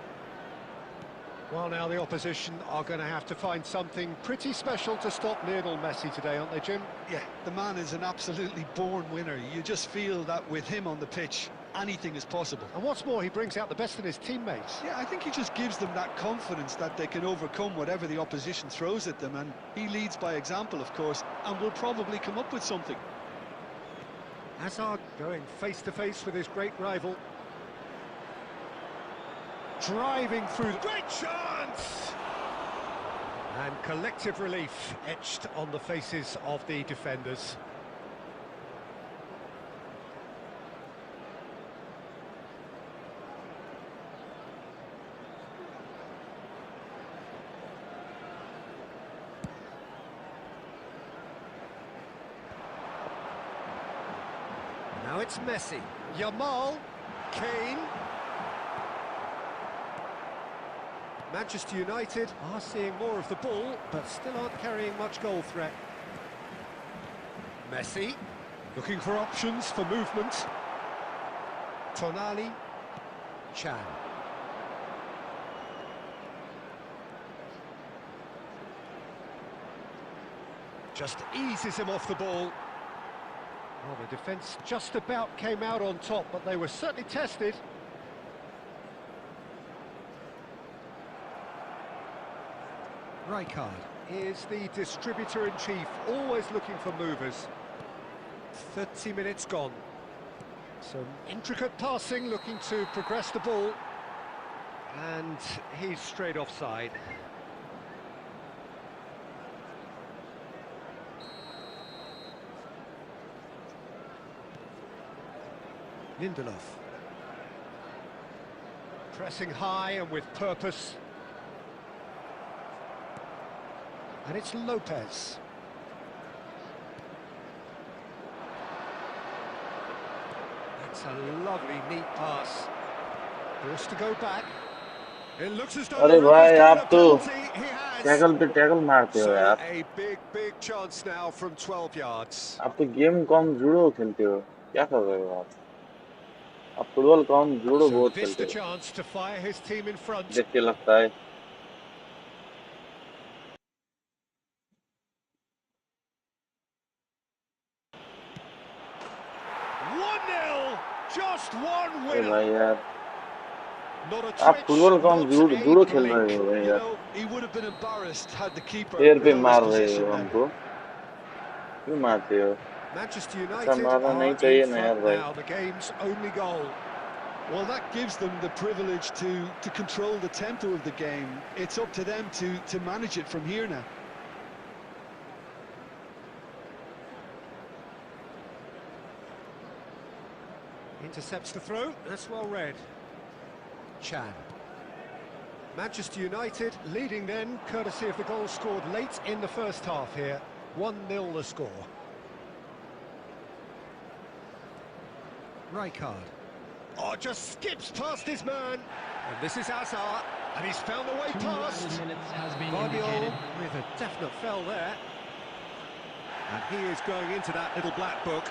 Well, now the opposition are going to have to find something pretty special to stop Lionel Messi today, aren't they, Jim? Yeah, the man is an absolutely born winner. You just feel that with him on the pitch, anything is possible. And what's more, he brings out the best in his teammates. Yeah, I think he just gives them that confidence that they can overcome whatever the opposition throws at them, and he leads by example, of course, and will probably come up with something. Hazard going face-to-face with his great rival. Driving through the... Great chance! And collective relief etched on the faces of the defenders. Now it's Messi. Yamal. Kane. Manchester United are seeing more of the ball, but still aren't carrying much goal threat. Messi, looking for options for movement. Tonali, Chan. Just eases him off the ball. Well, the defence just about came out on top, but they were certainly tested. Rijkaard is the distributor-in-chief, always looking for movers. 30 minutes gone. Some intricate passing, looking to progress the ball. And he's straight offside. Lindelof. Pressing high and with purpose. And it's Lopez. That's a lovely, neat pass. Forced to go back. It looks as though अरे भाई आप तो he has. Tackle पे tackle मारते हो So यार a big chance now from 12 yards. आप तो गेम कम जुड़ो खेलते हो क्या कर रहे हो आप अब फुटबॉल कौन जूडो So बहुत this खेलते the हैं chance to fire his team in front. देख के लगता है 1-0, just one अरे winner. भाई यार Not a आप twitch, फुटबॉल कौन not a जूडो खेल blink. रहे हो भाई You यार know, he would have been embarrassed had the keeper पैर पे known his मार रहे हो position then. हमको क्यों मारते हो Manchester ऐसा United मारना नहीं are चाहिए in ना यार front भाई now, the game's only goal. Well, that gives them the privilege to control the tempo of the game. It's up to them to manage it from here now. Intercepts the throw, that's well read. Chan. Manchester United leading then, courtesy of the goal scored late in the first half here. 1-0 the score. Rijkaard. Oh, just skips past his man. And this is Hazard, and he's found the way 2 past. added minutes has been Guardiola indicated. with a definite foul there. And he is going into that little black book.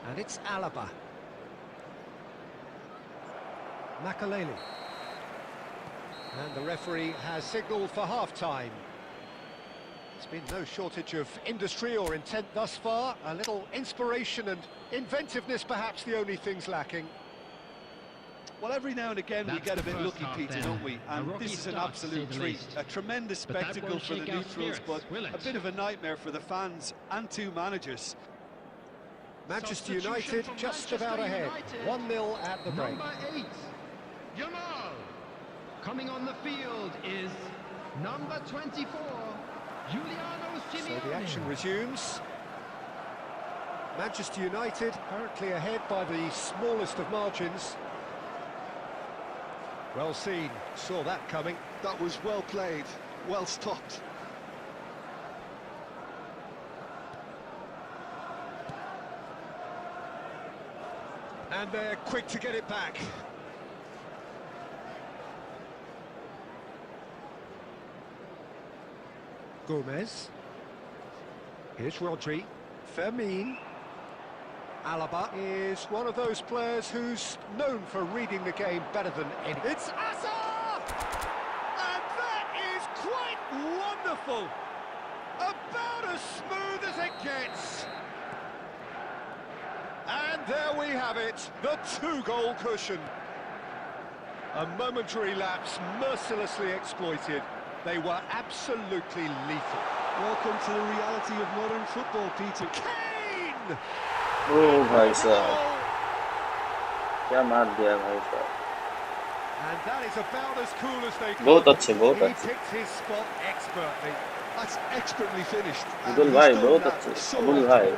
And it's Alaba. Makaleli. And the referee has signalled for half-time. There's been no shortage of industry or intent thus far. A little inspiration and inventiveness perhaps the only things lacking. Well, every now and again we That's get a the bit first lucky, half Peter, then. don't we? A And rocky this is an start, to say absolute the treat. least. A tremendous But that spectacle won't for the shake our neutrals, spirits, will but it? a bit of a nightmare for the fans and two managers. Manchester Substitution United from just Manchester about ahead. United. 1-0 at the break. Number 8, Yamal. Coming on the field is number 24, Giuliano Simeone. So the action resumes. Manchester United currently ahead by the smallest of margins. Well seen, saw that coming. That was well played, well stopped. And they're quick to get it back. Gomez. Here's Rodri. Fermin. Alaba is one of those players who's known for reading the game better than any. It's Hazard! And that is quite wonderful! About as smooth as it gets. And there we have it, the 2-goal cushion. A momentary lapse mercilessly exploited. They were absolutely lethal. Welcome to the reality of modern football, Peter. Kane! ओ भाई साहब क्या मार दिया भाई साहब And that is about as cool as they come. बहुत अच्छे बहुत He अच्छे picked his spot expertly. That's expertly finished. And Abdul he's भाई done बहुत that अच्छे so अब्दुल well. भाई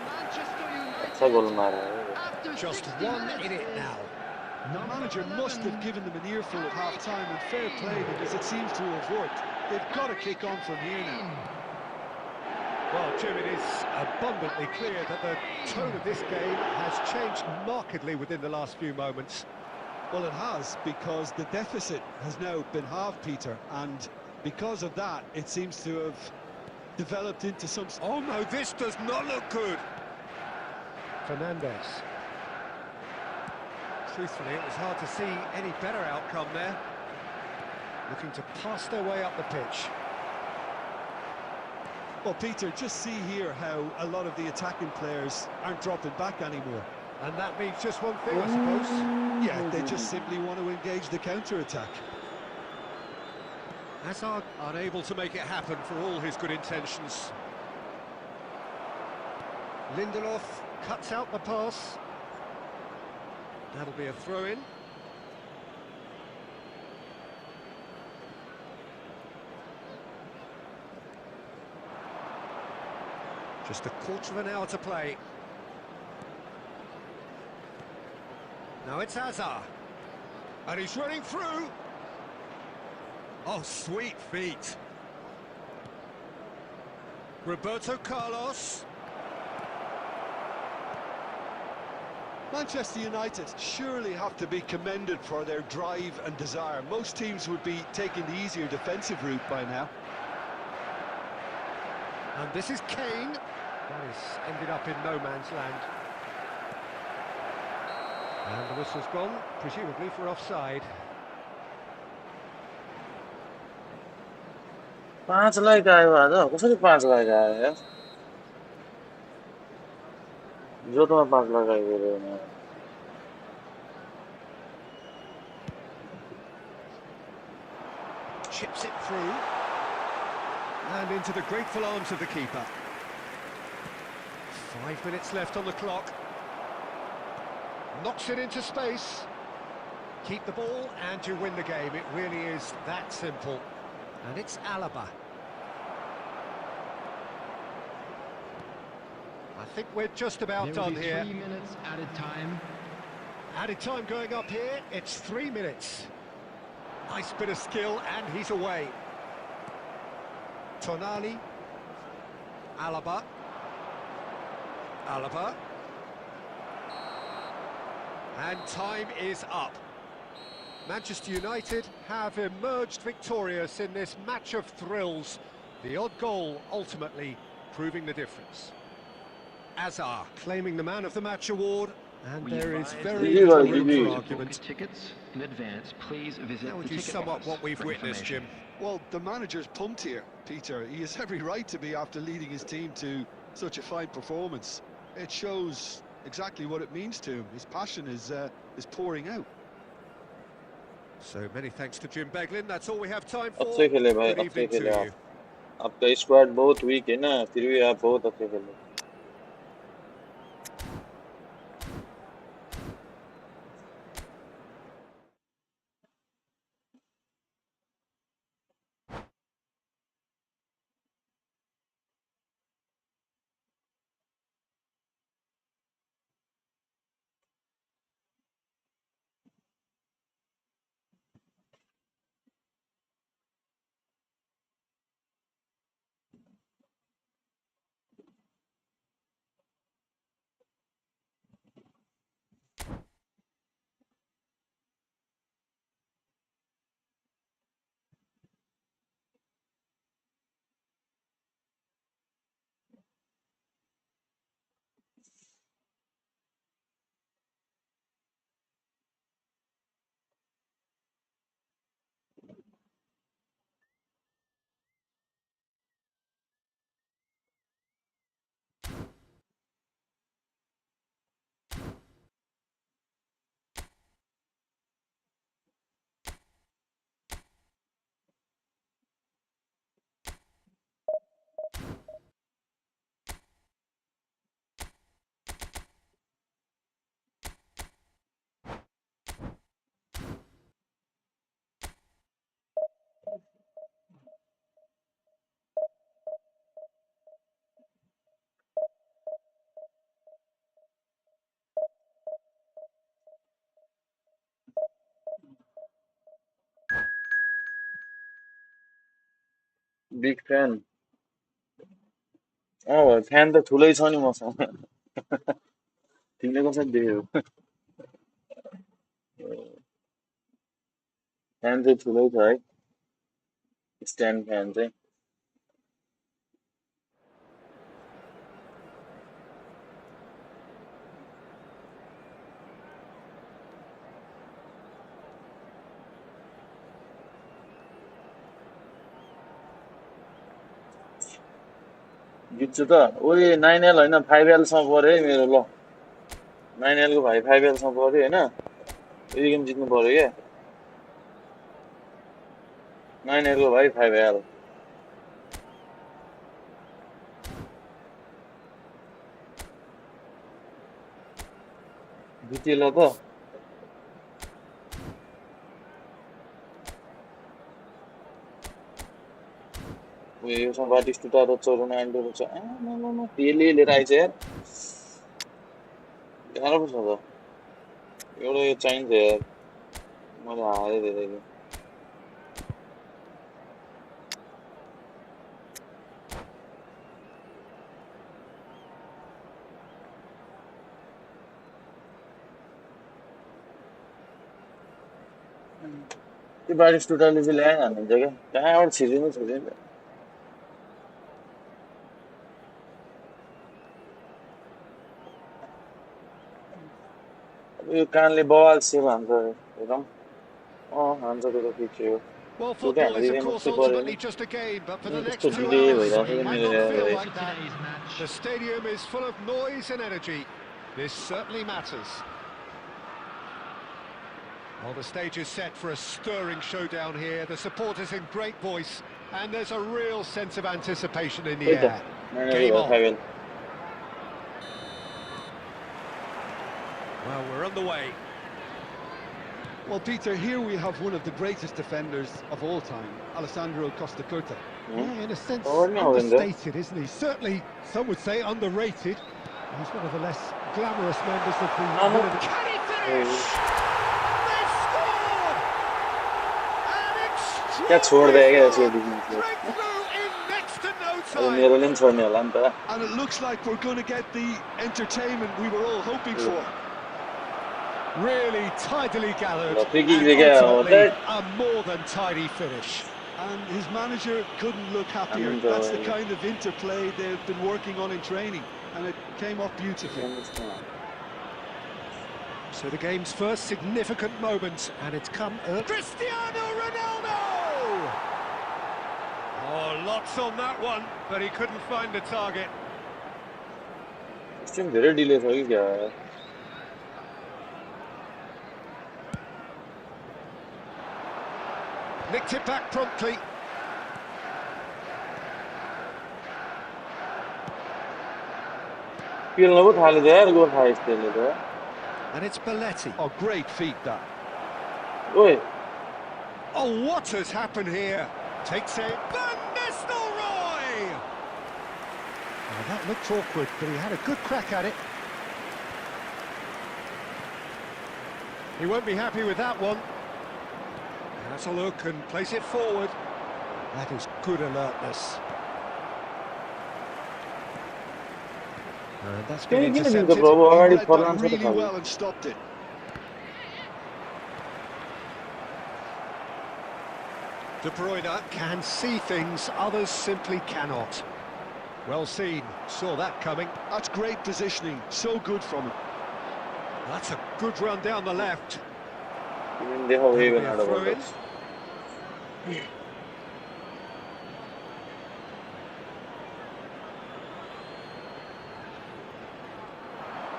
Manchester अच्छा गोल United. मारा है After Just 60 one minutes in it is now. The manager must have given them an earful at half-time, and fair play because it seems to have worked. They've got to kick on from here now. Well, Jim, it is abundantly clear that the tone of this game has changed markedly within the last few moments. Well, it has, because the deficit has now been halved, Peter, and because of that, it seems to have developed into some... Oh no, this does not look good. Fernandez. Truthfully, it was hard to see any better outcome there. Looking to pass their way up the pitch. Well, Peter, just see here how a lot of the attacking players aren't dropping back anymore. And that means just one thing, I suppose. Yeah, they just simply want to engage the counter-attack. Hazard unable to make it happen for all his good intentions. Lindelof cuts out the pass. That'll be a throw-in. Just a quarter of an hour to play. Now it's Hazard. And he's running through. Oh, sweet feet. Roberto Carlos. Manchester United surely have to be commended for their drive and desire. Most teams would be taking the easier defensive route by now. And this is Kane. That has ended up in no man's land. And the whistle's gone, presumably for offside. 5 लगायो आज कसरी 5 लगायो यार जोतमा 5 लगायो रे Chips it through. And into the grateful arms of the keeper. 5 minutes left on the clock. Knocks it into space. Keep the ball and you win the game. It really is that simple. And it's Alaba. I think we're just about done here. 3 minutes added time. Added time going up here. It's 3 minutes. Nice bit of skill and he's away. Tonali. Alaba. Alaba. And time is up. Manchester United have emerged victorious in this match of thrills. The odd goal ultimately proving the difference. Azar claiming the Man of the Match award, and there is very little room for argument. Tickets in advance, please visit. How would you sum up what we've witnessed, Jim? Well, the manager's pumped here, Peter. He has every right to be after leading his team to such a fine performance. It shows exactly what it means to him. His passion is pouring out. So many thanks to Jim Beglin. That's all we have time for. अच्छे खेले भाई Good अच्छे evening to खेले you. आप आपका squad बहुत week है ना फिर भी आप बहुत अच्छे खेले बिग फ्यान फ्यान त ठुलै छ नि मसँग तिमीले कसरी देख्यौ फ्यान चाहिँ ठुलै छ है स्ट्यान्ड फ्यान चाहिँ जित्छु त ओए 9L हैन 5L सँग पर्यो है मेरो ल 9L को भाइ 5L सँग पर्यो हैन यो गेम जित्नु पर्यो के 9L को भाइ 5L जित्यो ल त यो सँग बाटिस्टुटा र रोनाल्डो छ त्यसले लिएर आइछ यार गाह्रो पो छ त एउटा यो चाहिन्छ यार मैले हारे धेरै त्यो बारिश टुटाले चाहिँ ल्याएन हानिन्छ क्या कहाँबाट छिरिनु छिरिन्छ यो कानले बवाल सेव हान्छ एकदम हान्छ त्यो पिछे हो Well, football is, of course, ultimately just a game, but for the next 2 hours, it might not feel like that. The stadium is full of noise and energy. This certainly matters. Well, the stage is set for a stirring showdown here. The supporters in great voice, and there's a real sense of anticipation in the air. Game on. Well, we're underway. Well, Peter, here we have one of the greatest defenders of all time, Alessandro Costa Curta. Yeah, in a sense, understated, isn't he? Certainly, some would say underrated. He's one of the less glamorous members of the... Can he finish? They've scored! An extraordinary breakthrough in next to no time. And it looks like we're going to get the entertainment we were all hoping for. Really tidily gathered, and ultimately a more than tidy finish. And his manager couldn't look happier. That's the kind of interplay they've been working on in training, and it came off beautifully. So the game's first significant moment, and it's come early. Cristiano Ronaldo! Oh, lots on that one, but he couldn't find the target. Nicked it back promptly. And it's Belletti. Oh, great feat that. Oi. Oh, what has happened here? Takes it. Van Nistelrooy! Oh, that looked awkward, but he had a good crack at it. He won't be happy with that one. Has a look and place it forward. That is good alertness. And that's been intercepted. He read that really well and stopped it. De Bruyne can see things others simply cannot. Well seen, saw that coming. That's great positioning, so good from him. That's a good run down the left.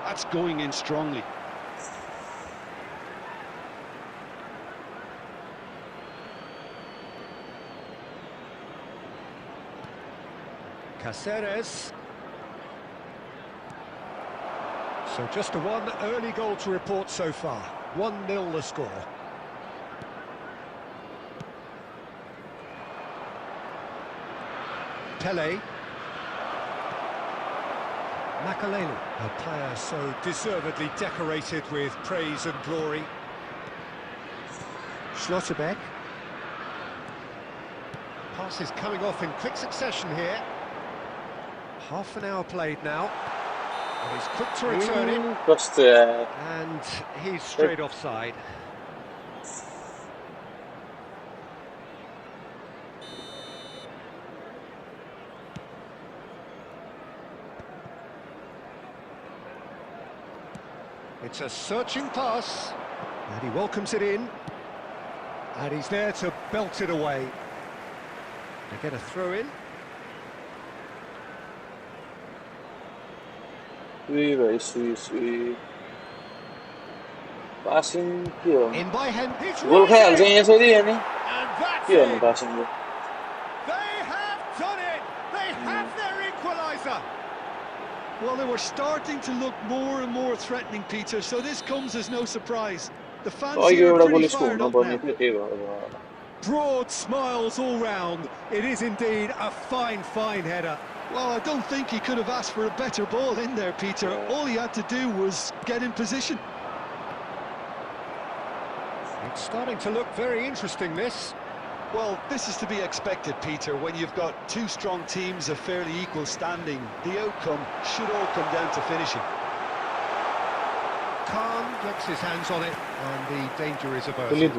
That's going in strongly. Cáceres. So just a one early goal to report so far. 1-0 the score. Pele. Makaleli, a player so deservedly decorated with praise and glory. Schlotterbeck. Pass is coming off in quick succession here. Half an hour played now. And he's quick to return it. And he's straight offside. It's a searching pass, and he welcomes it in, and he's there to belt it away. They get a throw in. Sweet. Passing here. In by hand. Goal and that's it. They have done it. They have their equaliser. Well, they were starting to look more and more threatening, Peter, so this comes as no surprise. The fans here are pretty fired up now. Broad smiles all round. It is indeed a fine, fine header. Well, I don't think he could have asked for a better ball in there, Peter. All he had to do was get in position. It's starting to look very interesting, this. Well, this is to be expected, Peter, when you've got two strong teams of fairly equal standing. The outcome should all come down to finishing. Khan gets his hands on it, and the danger is averted.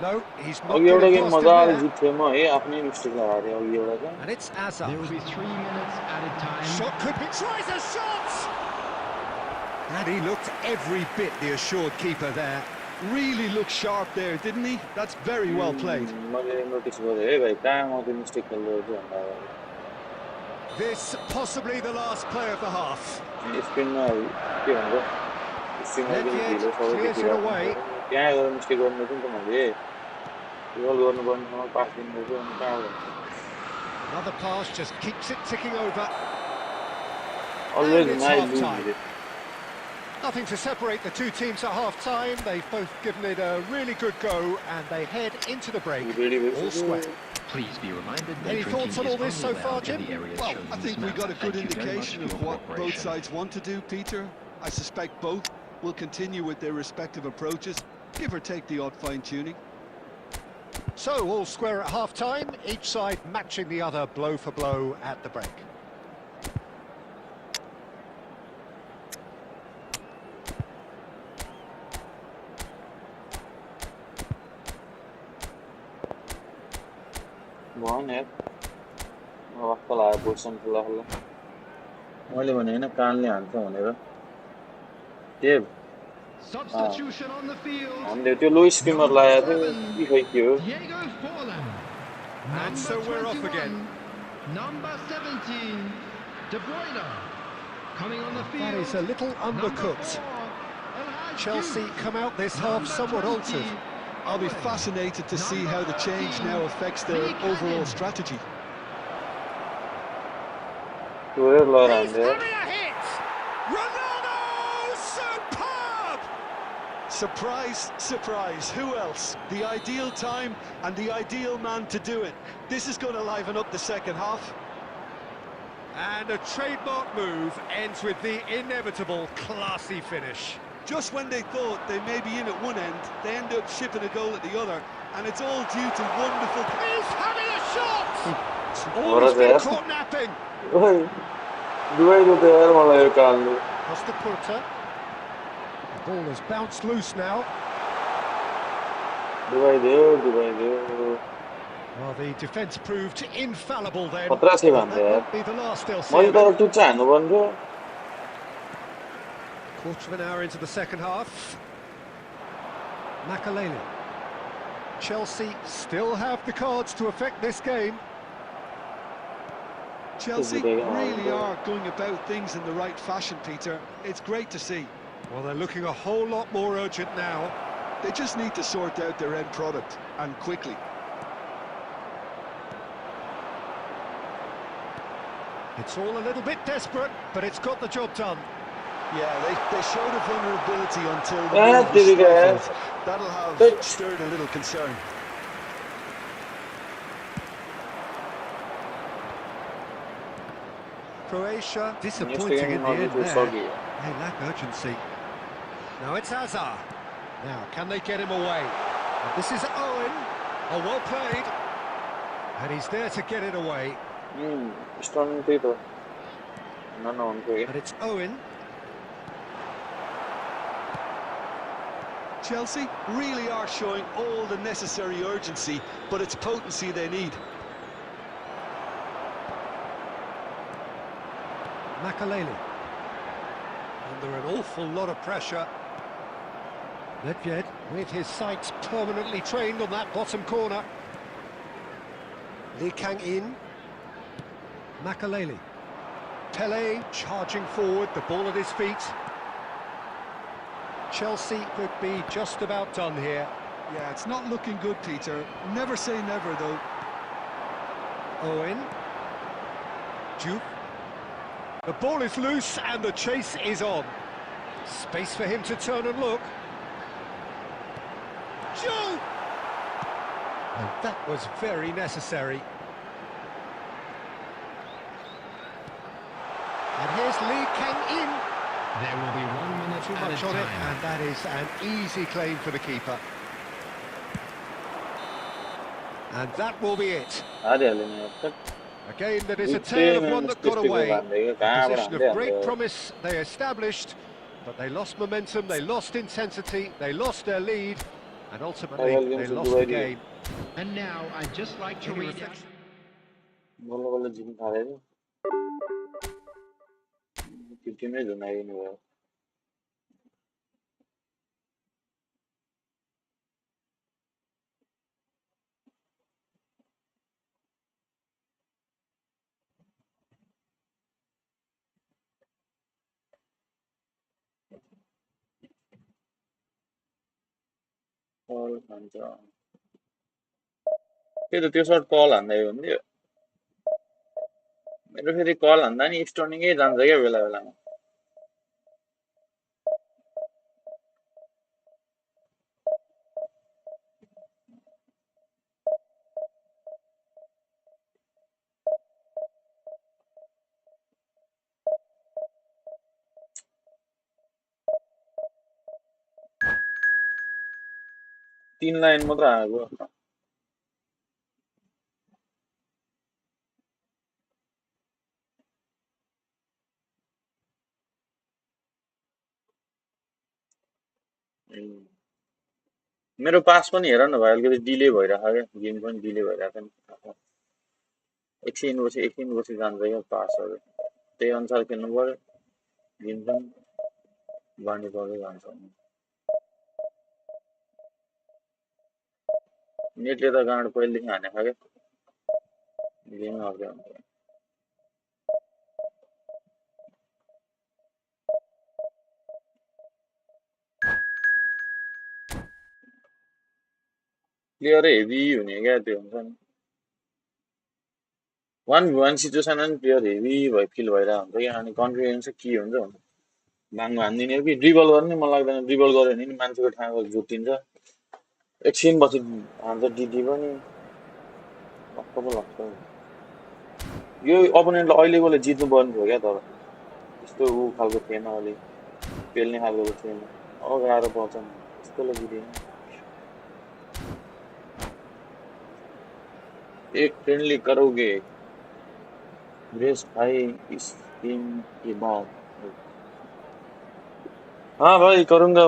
No, he's not अघि एउटा getting game past him मजाले there. जित्थेँ म है आफ्नै mistake लगाएर अघि एउटा त And it's Azar. There will be 3 minutes added time. Shot could be... Tries a shot! And he looked every bit the assured keeper there. Really looked sharp there, didn't he? That's very well played. मैले notice गरेँ है भाइ कहाँ म त्यो mistake खेल्दै छु भन्दा This possibly the last play of the half. स्पिनमा के भन्छ स्पिनमा Nedved ढिलो सबै clears it away. त्यहाँ गएर मिस्टेक गर्नु थियो नि त मैले गोल गर्नुपर्ने ठाउँमा पास दिनु थियो अनि कहाँ गर्नु Another pass just keeps it ticking over. Always And it's नाइ half-time. लुज Nothing to separate the two teams at half-time. They've both given it a really good go, and they head into the break all square. Please be reminded that Any drinking thoughts on is all this only so far, allowed in Jim? the areas Well, shown I in think this we map. got a good Thank you very much indication for of your what both cooperation. sides want to do, Peter. I suspect both will continue with their respective approaches, give or take the odd fine-tuning. So, all square at half-time, each side matching the other blow for blow at the break. भन यार वाक्क लाग्यो position खुल्ला खुल्ला मैले भने होइन कानले हान्छ भनेर के Substitution on the field. हामीले त्यो लो स्पिनर लगाएको थियो के खै के हो Diego Forlan. And so we're off 21, again. Number 17, De Bruyne. Coming on the field. That is a little undercooked. Chelsea come out this half somewhat altered. I'll be fascinated to see how the change now affects their overall strategy. त्यो लर He's हान्दै having a hit! Ronaldo! Superb! Surprise, surprise, who else? The ideal time and the ideal man to do it. This is going to liven up the second half. And a trademark move ends with the inevitable classy finish. Just when they thought they may be in at one end, they end up shipping a goal at the other, and it's all due to wonderful... He's having a shot! Oh, What he's is been that? caught napping. ओइ दुबईको त यार मलाई यो कानले Costa Curta. The ball has bounced loose now. Dubai Well, the defence proved infallible then. खतरा छ That भन्छ यार won't be the last they'll see. मैले of it. त टुच्चा हान्नु पर्ने थियो Quarter of an hour into the second half. Makalele. Chelsea still have the cards to affect this game. Chelsea really are going about things in the right fashion, Peter. It's great to see. Well, they're looking a whole lot more urgent now. They just need to sort out their end product, and quickly. It's all a little bit desperate, but it's got the job done. Yeah, they showed a vulnerability until the Ah, move was did he go? stifled. That'll have stirred a little concern. Croatia disappointing in the end there. सकियो They lack urgency. Now it's Azar. Now, can they get him away? And this is Owen. Oh, well played. And he's there to get it away. Stern त्यही त नहुन्थ्यो And it's Owen. Chelsea really are showing all the necessary urgency, but it's potency they need. Makalele. Under an awful lot of pressure. Nedved with his sights permanently trained on that bottom corner. Lee Kang-in. Makalele. Pele charging forward, the ball at his feet. Chelsea could be just about done here. Yeah, it's not looking good, Peter. Never say never, though. Owen. Juve. The ball is loose and the chase is on. Space for him to turn and look. Juve! And that was very necessary. And here's Lee Kang-in. There will be 1 minute Too added much on it, time. and that is an easy claim for the keeper. And that will be it. हारिहाल्यो नि यार A game that is a tale of one that got away. A position of great promise they established, but they lost momentum, they lost intensity, they lost their lead, And ultimately, they lost the game. And now I'd just like to read out. बल्ल बल्ल जित्न थालेको त्यो टिमै झुन्डाइदिनु भयो कल खान्छ त्यही त त्यो सर्ट कल हान्दै हो नि त्यो मेरो फेरि कल हान्दा नि स्टर्निङै जान्छ क्या बेला बेलामा 3 लाइन मात्र आएको मेरो पास पनि हेर न भाइ अलिकति डिले भइरहेको क्या गेम पनि डिले भइरहेको छ एकछिन जान्छ क्या पासहरू त्यही अनुसार खेल्नु पर्यो गेम पनि बाँड्नु पर्दै जान्छ नेटले त गाँड पहिलेदेखि हानेको क्या गेम अर्कै हुन्छ प्लेयर हेभी हुने क्या त्यो हुन्छ नि 1v1 सिचुएसन अनि प्लेयर हेभी फिल भइरहेको हुन्छ क्या अनि कन्फिडेन्स के हुन्छ बाङ्गो हानिदिने हो कि ड्रिबल गर्ने मलाई लाग्दैन ड्रिबल गर्यो भने नि मान्छेको ठाउँको जुटिन्छ एकछिन पछि हान्छ डिडी पनि लक्क पो लाग्छ यो अपोनेन्टलाई अहिलेकोले जित्नु पर्ने थियो क्या तर त्यस्तो ऊ खालको थिएन अलि पेल्ने खालको थिएन अब गाह्रो पर्छ नि त्यस्तोले जितेन एक फ्रेंडली करोगे ग्रेस भाई इस गेम के बाद हाँ भाई करूंगा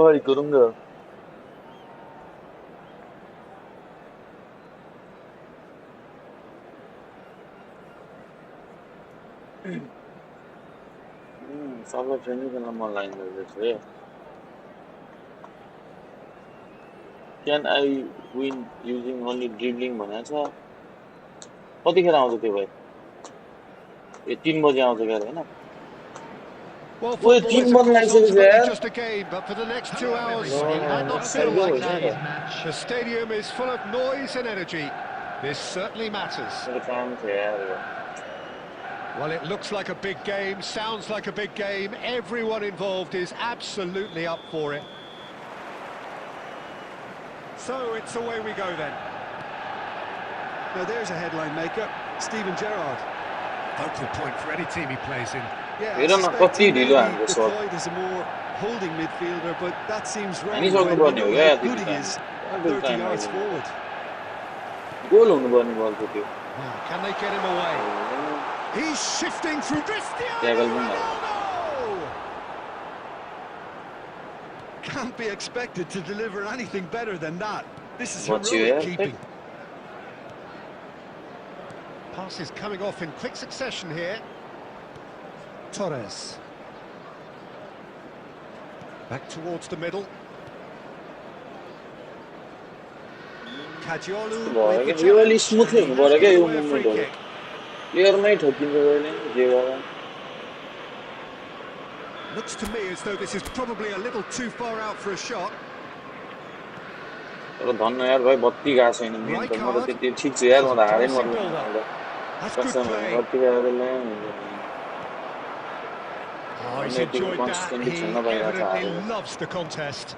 सबलाई फ्रेन्डली खेल्न मन लाग्छ है क्यान I win using only dribbling भनेको छ कतिखेर आउँछ त्यो भाइ ए 3 बजे आउँछ क्या हैन Well, football is ultimately just a game, but for the next 2 hours, it might not feel like that. The stadium is full of noise and energy. This certainly matters. Well, it looks like a big game, sounds like a big game. Everyone involved is absolutely up for it. So it's away we go then. Now there's a headline maker, Steven Gerrard. Focal point for any team he plays in. Yeah, I suspect he may be deployed as a more holding midfielder, but that seems wrong. He's on the ball, how good he is, 30 yards forward. Goal on the ball, ball to you. Can they get him away? He's shifting through Cristiano Ronaldo! Can't be expected to deliver anything better than that. This is heroic keeping. Pass is coming off in quick succession here. Torres. Back towards the middle. Kajiolu with the really smooth free kick. Looks to me as though this is probably a little too far out for a shot. धन्न यार भाइ बत्ती गएको छैन main त म त त्यति ठीक छ यार म त हारै मर्नु Oh, he's enjoyed that. He evidently loves the contest.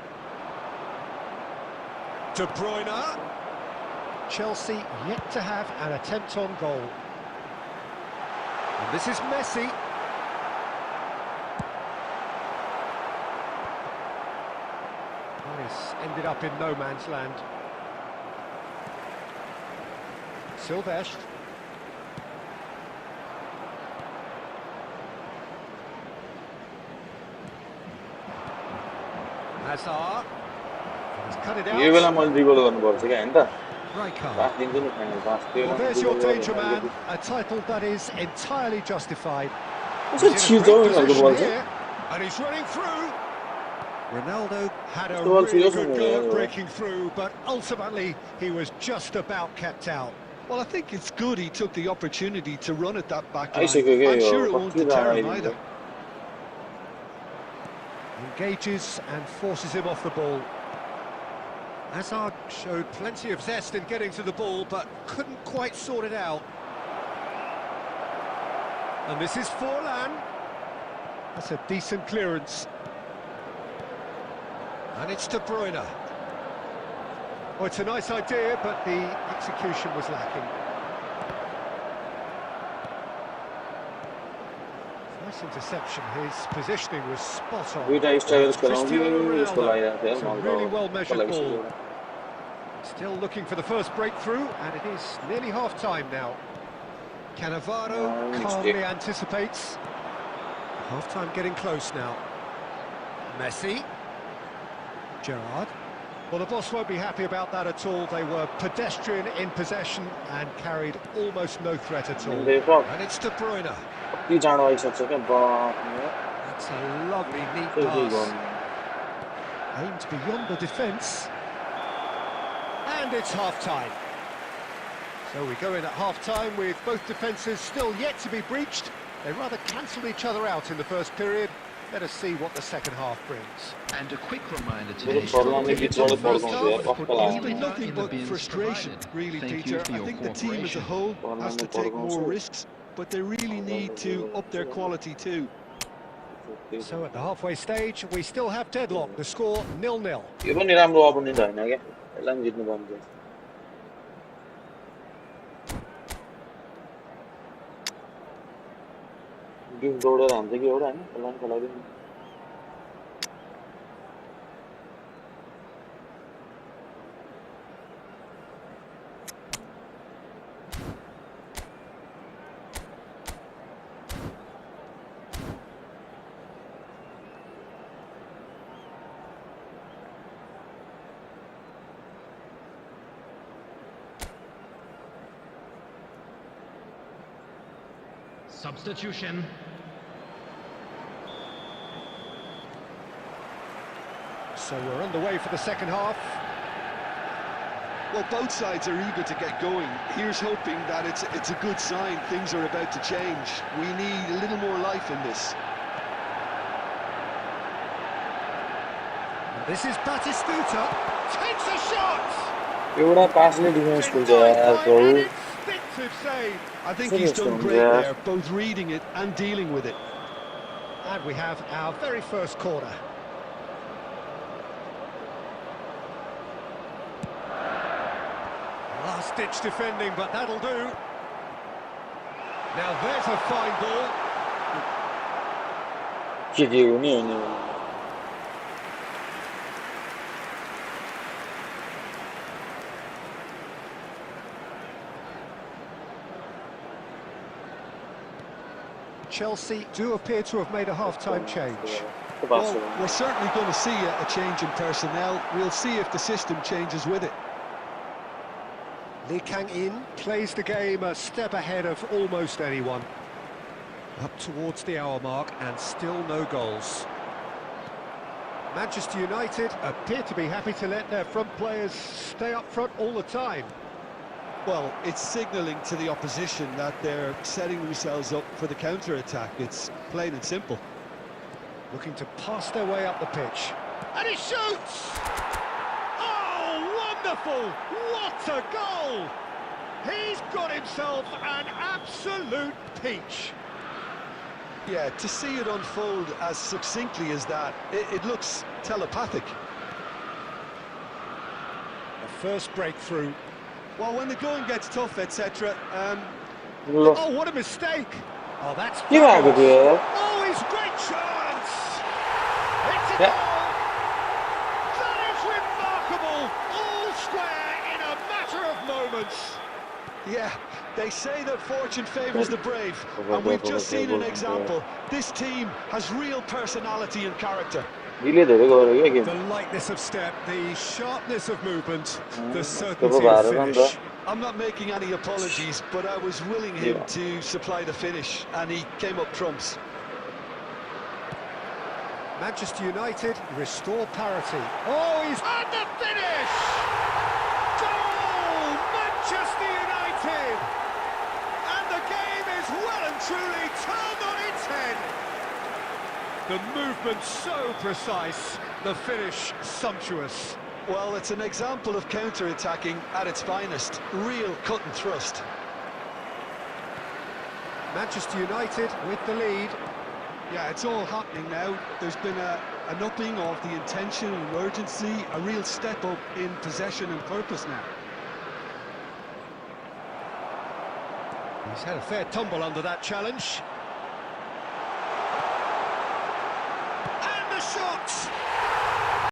De Bruyne. Chelsea yet to have an attempt on goal. And this is Messi. This ended up in no man's land. Silvestre. Hazard. He's cut it yo Bela out. मैले dribble गर्नुपर्छ क्या हैन त Rijkaard. पास दिन्छु नि final पास त्यो Well, Bela there's your dribble danger गर्नु man, a title that is entirely justified. कसो He's in a छिर्छ great उनीहरूको position बल चाहिँ here, and he's running through. Ronaldo had a It's the one really serious good one, go yeah, at yeah. breaking through, but ultimately he was just about kept out. Well, I think it's good he took the opportunity to run at that back line. आइसक्यो क्या I'm yo sure it won't कति deter राम्रै him either. Engages and forces him off the ball. Hazard showed plenty of zest in getting to the ball, but couldn't quite sort it out. And this is Forlan. That's a decent clearance. And it's De Bruyne. Oh, it's a nice idea, but the execution was lacking. Nice interception. His positioning was spot on. दुईटा strikers खेलाउँ कि Cristiano यसको लागि Ronaldo. थियो It's a really well-measured ball. Still looking for the first breakthrough, and it is nearly half-time now. Cannavaro calmly anticipates. Half-time getting close now. Messi. Gerrard. Well, the boss won't be happy about that at all. They were pedestrian in possession and carried almost no threat at all. And it's De Bruyne. कति जाडो आइसक्छ क्या That's a lovely, neat pass. Aimed beyond the defence. And it's half-time. So we go in at half-time with both defences still yet to be breached. They rather cancelled each other out in the first period. Let us see what the second half brings. And a quick reminder मेरो today. फर्लाउने कि जोडे फर्काउँछ यार कस्तो It's लाग्यो been nothing but frustration, really, Peter. I think the team as a whole has to take more risks, but they really need to up their quality too. So at the halfway stage, we still have deadlock. The score 0-0. यो पनि राम्रो opponent हैन क्या यसलाई पनि जित्नु पर्छ GIF दौडेर हान्छ कि एउटा हैन यसलाई पनि खेलाइदिनु Substitution. So we're underway for the second half. Well, both sides are eager to get going. Here's hoping that it's a good sign. Things are about to change. We need a little more life in this. And this is Batistuta. Takes a shot! एउटा पासले defence खुल्छ यार An Prabhu instinctive save. I think he's done great there, both reading it and dealing with it. And we have our very first corner. Last-ditch defending, but that'll do. Now there's a fine ball. के दिएको नि हैन Chelsea do appear to have made a half-time change. Well, we're certainly going to see a change in personnel. We'll see if the system changes with it. Lee Kang-in plays the game a step ahead of almost anyone. Up towards the hour mark and still no goals. Manchester United appear to be happy to let their front players stay up front all the time. Well, it's signalling to the opposition that they're setting themselves up for the counter-attack. It's plain and simple. Looking to pass their way up the pitch. And he shoots! Oh, wonderful! What a goal! He's got himself an absolute peach. Yeah, to see it unfold as succinctly as that, it looks telepathic. The first breakthrough. Well, when the going gets tough, etc. Oh, what a mistake! Oh, that's के भएको थियो यार Oh, he's great chance! It's a Yeah. goal! That is remarkable! All square in a matter of moments. Yeah, they say that fortune favours the brave, and we've just seen an example. This team has real personality and character. Delay धेरै गऱ्यो क्या game The lightness of step, the sharpness of movement, the तब certainty of Bharat नि finish. I'm not making any apologies, but I was willing him Yeah. to supply the finish, and he came up trumps. Manchester United restore parity. Oh, he's on the finish! Goal! Manchester United! And the game is well and truly turned on its head. The movement so precise, the finish sumptuous. Well, it's an example of counter-attacking at its finest. Real cut and thrust. Manchester United with the lead. Yeah, it's all happening now. There's been an upping of the intention and urgency, a real step up in possession and purpose now. He's had a fair tumble under that challenge.